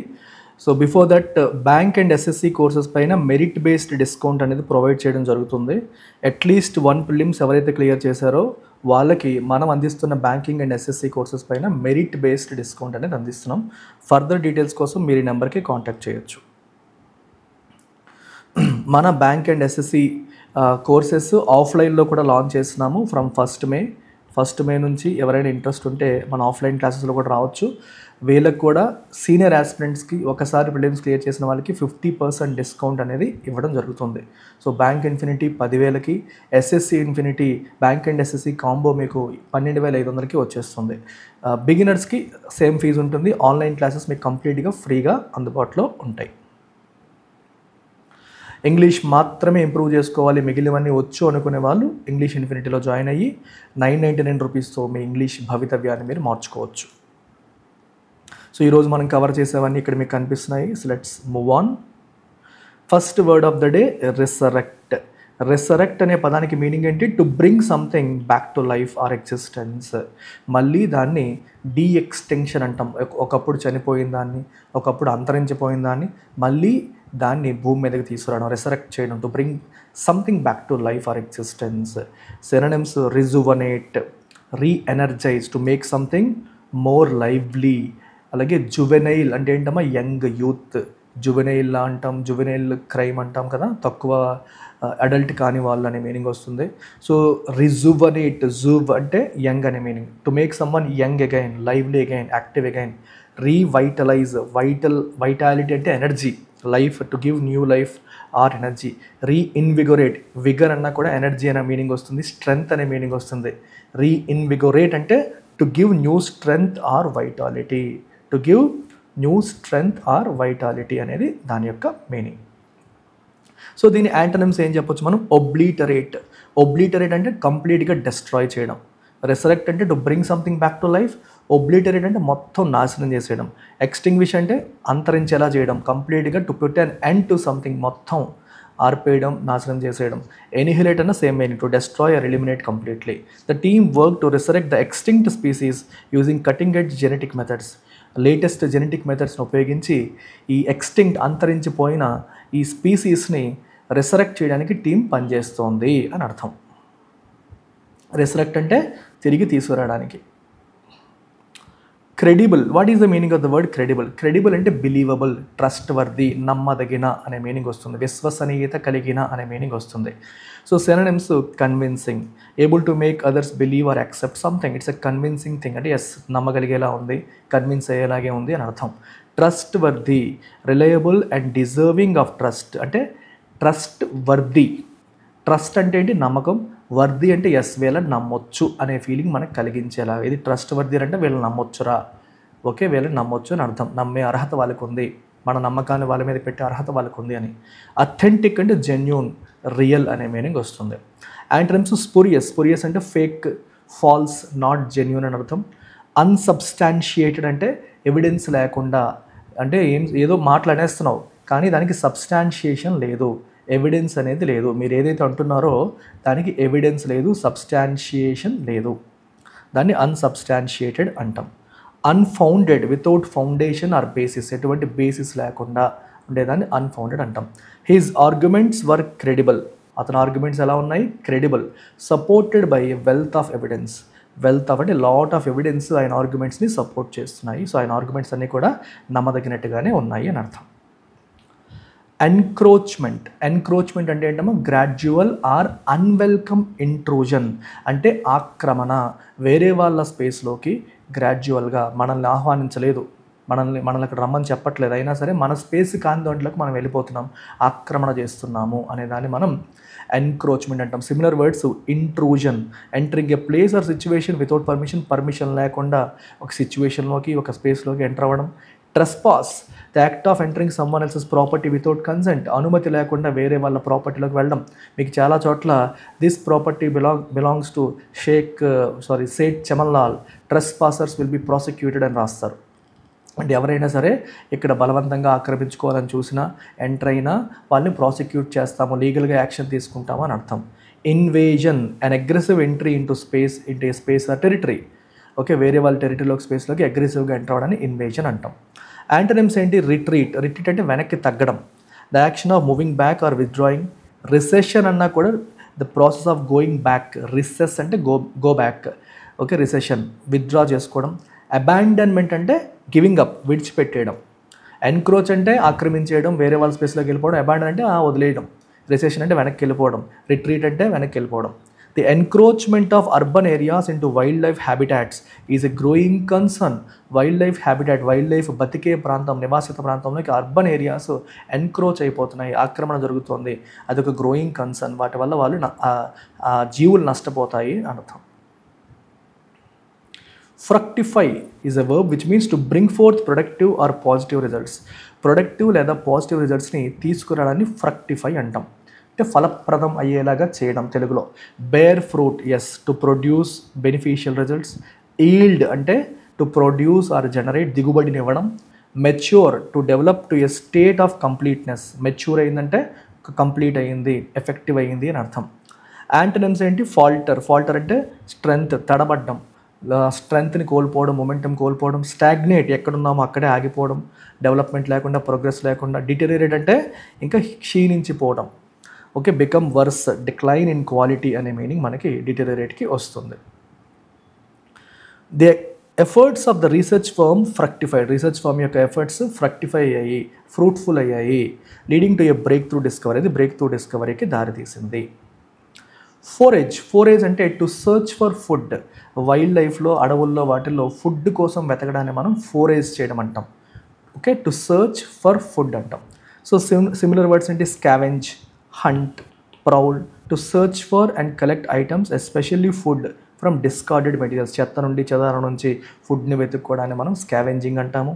S1: So before that bank and SSC courses పైన మెరిట్ బేస్డ్ డిస్కౌంట్ అనేది ప్రొవైడ్ చేయడం జరుగుతుంది. అట్లీస్ట్ 1 ప్రిలిమ్స్ ఎవరైతే క్లియర్ చేశారో వాళ్ళకి మనం అందిస్తున్న బ్యాంకింగ్ అండ్ ఎస్ఎస్సి కోర్సెస్ పైన మెరిట్ బేస్డ్ డిస్కౌంట్ అనేది అందిస్తున్నాం. ఫర్దర్ డీటెయిల్స్ కోసం మీరు ఈ నెంబర్కి కాంటాక్ట్ చేయొచ్చు. మన బ్యాంక్ అండ్ ఎస్ఎస్సి కోర్సెస్ ఆఫ్లైన్లో కూడా లాంచ్ చేస్తున్నాము ఫ్రమ్ 1st మే నుంచి ఎవరైనా ఇంట్రెస్ట్ ఉంటే మన ఆఫ్లైన్ క్లాసెస్లో కూడా రావచ్చు. వీళ్ళకి కూడా సీనియర్ ఆస్పిరెంట్స్కి ఒకసారి ప్రిలిమ్స్ క్లియర్ చేసిన వాళ్ళకి 50% డిస్కౌంట్ అనేది ఇవ్వడం జరుగుతుంది. సో బ్యాంక్ ఇన్ఫినిటీ 10,000కి, SSC infinity bank and SSC combo మీకు 12,500కి వచ్చేస్తుంది. బిగినర్స్కి సేమ్ ఫీజు ఉంటుంది. ఆన్లైన్ క్లాసెస్ మీకు కంప్లీట్గా ఫ్రీగా అందుబాటులో ఉంటాయి. ఇంగ్లీష్ మాత్రమే ఇంప్రూవ్ చేసుకోవాలి, మిగిలినవన్నీ వచ్చు అనుకునే వాళ్ళు ఇంగ్లీష్ ఇన్ఫినిటీలో జాయిన్ అయ్యి 999 రూపీస్తో మీ ఇంగ్లీష్ భవితవ్యాన్ని మీరు మార్చుకోవచ్చు. సో ఈరోజు మనం కవర్ చేసేవన్నీ ఇక్కడ మీకు కనిపిస్తున్నాయి. So let's move on. First word of the day resurrect. Resurrect అనే పదానికి మీనింగ్ ఏంటి? To bring something back to life or existence. మళ్ళీ దాన్ని డీ ఎక్స్టెన్షన్ అంటాం. ఒకప్పుడు చనిపోయిన దాన్ని, ఒకప్పుడు అంతరించిపోయిన దాన్ని మళ్ళీ దాన్ని భూమి మీదకి తీసుకురావడం, రిసరెక్ట్ చేయడం. To bring something back to life or existence. Synonyms rejuvenate, re-energise, to make something more lively. అలాగే జువెనైల్ అంటే ఏంటమ్మా? Young youth. జువెనైల్ అంటాం, జువెనైల్ క్రైమ్ అంటాం కదా, తక్కువ అడల్ట్ కాని వాళ్ళు అనే మీనింగ్ వస్తుంది. సో రిజువనేట్, జువ్ అంటే యంగ్ అనే meaning. To make someone young again, lively again, active again. Revitalise, vitality అంటే energy, life, to give new life or energy. Reinvigorate, vigour అన్నా కూడా ఎనర్జీ అనే మీనింగ్ వస్తుంది, స్ట్రెంగ్త్ అనే మీనింగ్ వస్తుంది. రీఇన్విగోరేట్ అంటే to give new strength or vitality. To give new strength or vitality అనేది దాని యొక్క మీనింగ్. సో దీని యాంటోనిమ్స్ ఏం చెప్పొచ్చు మనం? ఒబ్లీటరేట్. ఒబ్లీటరేట్ అంటే కంప్లీట్గా డిస్ట్రాయ్ చేయడం. రెసరెక్ట్ అంటే to bring something back to life. Obliterate అంటే మొత్తం నాశనం చేసేయడం. ఎక్స్టింగ్విష్ అంటే అంతరించేలా చేయడం, కంప్లీట్గా to put an end to something, మొత్తం ఆర్పేయడం, నాశనం చేసేయడం. ఎనిహిలేట్ అన్న same meaning, to destroy or eliminate completely. The team work to resurrect the extinct species using cutting edge genetic methods. Latest genetic మెథడ్స్ని ఉపయోగించి ఈ ఎక్స్టింక్ట్ అంతరించిపోయిన ఈ స్పీసీస్ని రిసరెక్ట్ చేయడానికి టీం పనిచేస్తోంది అని అర్థం. రిసరెక్ట్ అంటే తిరిగి తీసుకురావడానికి. Credible. What is the meaning of the word credible? Credible అంటే బిలీవబుల్, ట్రస్ట్ వర్ది, నమ్మదగిన అనే మీనింగ్ వస్తుంది. విశ్వసనీయత కలిగిన అనే మీనింగ్ వస్తుంది. So synonyms convincing, able to make others believe are accept something. It's a convincing thing అంటే ఎస్, నమ్మగలిగేలా ఉంది, కన్విన్స్ అయ్యేలాగే ఉంది అని అర్థం. Trust worthy, reliable and deserving of trust అంటే ట్రస్ట్ వర్ది. ట్రస్ట్ అంటే ఏంటి? నమ్మకం. వర్ది అంటే ఎస్, వీళ్ళని నమ్మొచ్చు అనే ఫీలింగ్ మనకు కలిగించేలా. ఇది ట్రస్ట్ వర్ది అంటే వీళ్ళని నమ్మొచ్చురా, ఓకే వీళ్ళని నమ్మొచ్చు అని అర్థం. నమ్మే అర్హత వాళ్ళకు ఉంది, మన నమ్మకాన్ని వాళ్ళ మీద పెట్టే అర్హత వాళ్ళకు ఉంది అని. అథెంటిక్ అంటే జెన్యూన్, రియల్ అనే మీనింగ్ వస్తుంది. యాంటోనిమ్స్ స్పురియస్. స్పురియస్ అంటే ఫేక్, ఫాల్స్, నాట్ జెన్యూన్ అని అర్థం. అన్సబ్స్టాన్షియేటెడ్ అంటే ఎవిడెన్స్ లేకుండా, అంటే ఏదో మాట్లాడేస్తున్నావు కానీ దానికి సబ్స్టాన్షియేషన్ లేదు, ఎవిడెన్స్ అనేది లేదు. మీరు ఏదైతే అంటున్నారో దానికి ఎవిడెన్స్ లేదు, సబ్స్టాన్షియేషన్ లేదు, దాన్ని అన్సబ్స్టాన్షియేటెడ్ అంటాం. Unfounded, without foundation are basis, ఎటువంటి బేసిస్ లేకుండా ఉండేదాన్ని అన్ఫౌండెడ్ అంటాం. హిజ్ ఆర్గ్యుమెంట్స్ వర్ క్రెడిబుల్. అతని ఆర్గ్యుమెంట్స్ ఎలా ఉన్నాయి? Credible. Supported by wealth of evidence. Wealth of అంటే లాట్ ఆఫ్ ఎవిడెన్స్ ఆయన ఆర్గ్యుమెంట్స్ని సపోర్ట్ చేస్తున్నాయి. సో ఆయన ఆర్గ్యుమెంట్స్ అన్నీ కూడా నమ్మదగినట్టుగానే ఉన్నాయి అని అర్థం. ఎన్క్రోచ్మెంట్. ఎన్క్రోచ్మెంట్ అంటే ఏంటమ్మా? గ్రాడ్యువల్ ఆర్ అన్వెల్కమ్ ఇంట్రూజన్ అంటే ఆక్రమణ. వేరే వాళ్ళ స్పేస్లోకి గ్రాడ్యువల్గా, మనల్ని ఆహ్వానించలేదు, మనల్ని అక్కడ రమ్మని చెప్పట్లేదు, అయినా సరే మన స్పేస్ కాని దాంట్లోకి మనం వెళ్ళిపోతున్నాం, ఆక్రమణ చేస్తున్నాము అనే దాన్ని మనం ఎన్క్రోచ్మెంట్ అంటాం. Similar words intrusion, entering a place or situation without permission, permission లేకుండా ఒక సిచ్యువేషన్లోకి, ఒక స్పేస్లోకి ఎంటర్ అవ్వడం. Trespass, the act of entering someone else's property without consent, అనుమతి లేకుండా వేరే వాళ్ళ ప్రాపర్టీలోకి వెళ్ళడం. మీకు చాలా చోట్ల this property belongs to Seth Chamanlal, trespassers will be prosecuted అని రాస్తారు. అంటే ఎవరైనా సరే ఇక్కడ బలవంతంగా ఆక్రమించుకోవాలని చూసినా, ఎంటర్ అయినా వాళ్ళని ప్రాసిక్యూట్ చేస్తాము, లీగల్గా యాక్షన్ తీసుకుంటాము అని అర్థం. Invasion, an aggressive entry into space or territory. Okay, వేరే వాళ్ళ టెరిటరీలోకి, స్పేస్లోకి అగ్రెసివ్గా ఎంటర్ అవ్వడాన్ని ఇన్వేజన్ అంటాం. యాంటోనిమ్స్ ఏంటి? రిట్రీట్. రిట్రీట్ అంటే వెనక్కి తగ్గడం, the action of moving back or withdrawing. Recession అన్నా కూడా the process of going back. Recess అంటే go back. Okay, recession withdraw చేసుకోవడం. అబాండన్మెంట్ అంటే గివింగ్ అప్, విడిచిపెట్టేయడం. ఎన్క్రోచ్ అంటే ఆక్రమించేయడం, వేరే వాళ్ళ స్పేస్లోకి వెళ్ళిపోవడం. అబాండన్ అంటే వదిలేయడం. రిసెషన్ అంటే వెనక్కి వెళ్ళిపోవడం. రిట్రీట్ అంటే వెనక్కి వెళ్ళిపోవడం. The encroachment of urban areas into wild life habitats is a growing concern. Wild life habitat, wild life బతికే ప్రాంతం, నివాసిత ప్రాంతంలోకి అర్బన్ ఏరియాస్ ఎన్క్రోచ్ అయిపోతున్నాయి, ఆక్రమణ జరుగుతుంది. అదొక గ్రోయింగ్ కన్సర్న్. వాటి వల్ల వాళ్ళు జీవులు నష్టపోతాయి అని అర్థం. Fructify is a verb which means to bring forth productive or positive results. Productive లేదా పాజిటివ్ రిజల్ట్స్ని తీసుకురావడాన్ని ఫ్రక్టిఫై అంటాం. అంటే ఫలప్రదం అయ్యేలాగా చేయడం తెలుగులో. Bear fruit, yes, to produce beneficial results. Yield అంటే టు ప్రొడ్యూస్ ఆర్ జనరేట్, దిగుబడిని ఇవ్వడం. Mature, to develop to a state of completeness. Mature అయిందంటే కంప్లీట్ అయ్యింది, ఎఫెక్టివ్ అయ్యింది అని అర్థం. యాంటనిమ్స్ ఏంటి? ఫాల్టర్. ఫాల్టర్ అంటే స్ట్రెంగ్త్, తడబడ్డం, స్ట్రెంగ్త్ని కోల్పోవడం, మొమెంటం కోల్పోవడం. స్టాగ్నేట్, ఎక్కడున్నామో అక్కడే ఆగిపోవడం, డెవలప్మెంట్ లేకుండా, ప్రోగ్రెస్ లేకుండా. డిటెరియేట్ అంటే ఇంకా క్షీణించిపోవడం. Okay, become worse, decline in quality అనే మీనింగ్ మనకి డిటెరియేట్కి వస్తుంది. The efforts of the research firm fructified. Research firm యొక్క ఎఫర్ట్స్ ఫ్రక్టిఫై అయ్యాయి, ఫ్రూట్ఫుల్ అయ్యాయి. Leading to a breakthrough discovery. ఇది బ్రేక్ త్రూ డిస్కవరీకి దారితీసింది. ఫోరేజ్. ఫోరేజ్ అంటే to search for food. Wild లైఫ్లో, అడవుల్లో, వాటిల్లో ఫుడ్ కోసం వెతకడాన్ని మనం ఫోరేజ్ చేయడం అంటాం. Okay, to search for food అంటాం. సో సిమిలర్ వర్డ్స్ ఏంటి? Scavenge, hunt, prowl. To search for and collect items especially food from discarded materials. చెత్త నుండి, చెదారం నుంచి ఫుడ్ని వెతుక్కోవడాన్ని మనం స్కావెంజింగ్ అంటాము.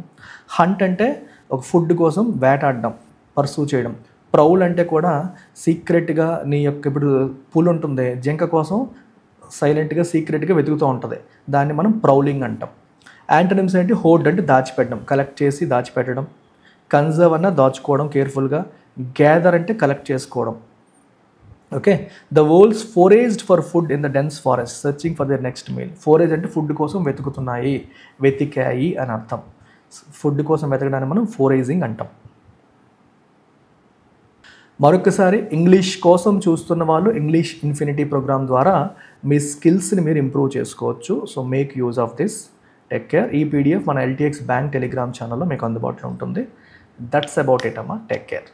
S1: హంట్ అంటే ఒక ఫుడ్ కోసం వేటాడడం, పర్సూ చేయడం. ప్రౌల్ అంటే కూడా సీక్రెట్గా నీ యొక్క, ఇప్పుడు పుల్ ఉంటుంది, జింక కోసం సైలెంట్గా సీక్రెట్గా వెతుకుతూ ఉంటుంది, దాన్ని మనం ప్రౌలింగ్ అంటాం. యాంటనిమ్స్ ఏంటి? హోర్డ్ అంటే దాచిపెట్టడం, కలెక్ట్ చేసి దాచిపెట్టడం. కన్జర్వ్ అన్న దాచుకోవడం కేర్ఫుల్గా. గ్యాదర్ అంటే కలెక్ట్ చేసుకోవడం. Okay, the voles foraged for food in the dense forest searching for their next meal. Forage అంటే ఫుడ్ కోసం వెతుకుతున్నాయి, వెతికాయి అని అర్థం. ఫుడ్ కోసం వెతకడాన్ని మనం ఫోరేజింగ్ అంటాం. మరొకసారి ఇంగ్లీష్ కోసం చూస్తున్న వాళ్ళు ఇంగ్లీష్ ఇన్ఫినిటీ ప్రోగ్రామ్ ద్వారా మీ స్కిల్స్ని మీరు ఇంప్రూవ్ చేసుకోవచ్చు. So make use of this. Take care. ఈ పీడిఎఫ్ మన LTX బ్యాంక్ టెలిగ్రామ్ ఛానల్లో మీకు అందుబాటులో ఉంటుంది. దట్స్ అబౌట్ ఇట్ అమ్మా. Take care.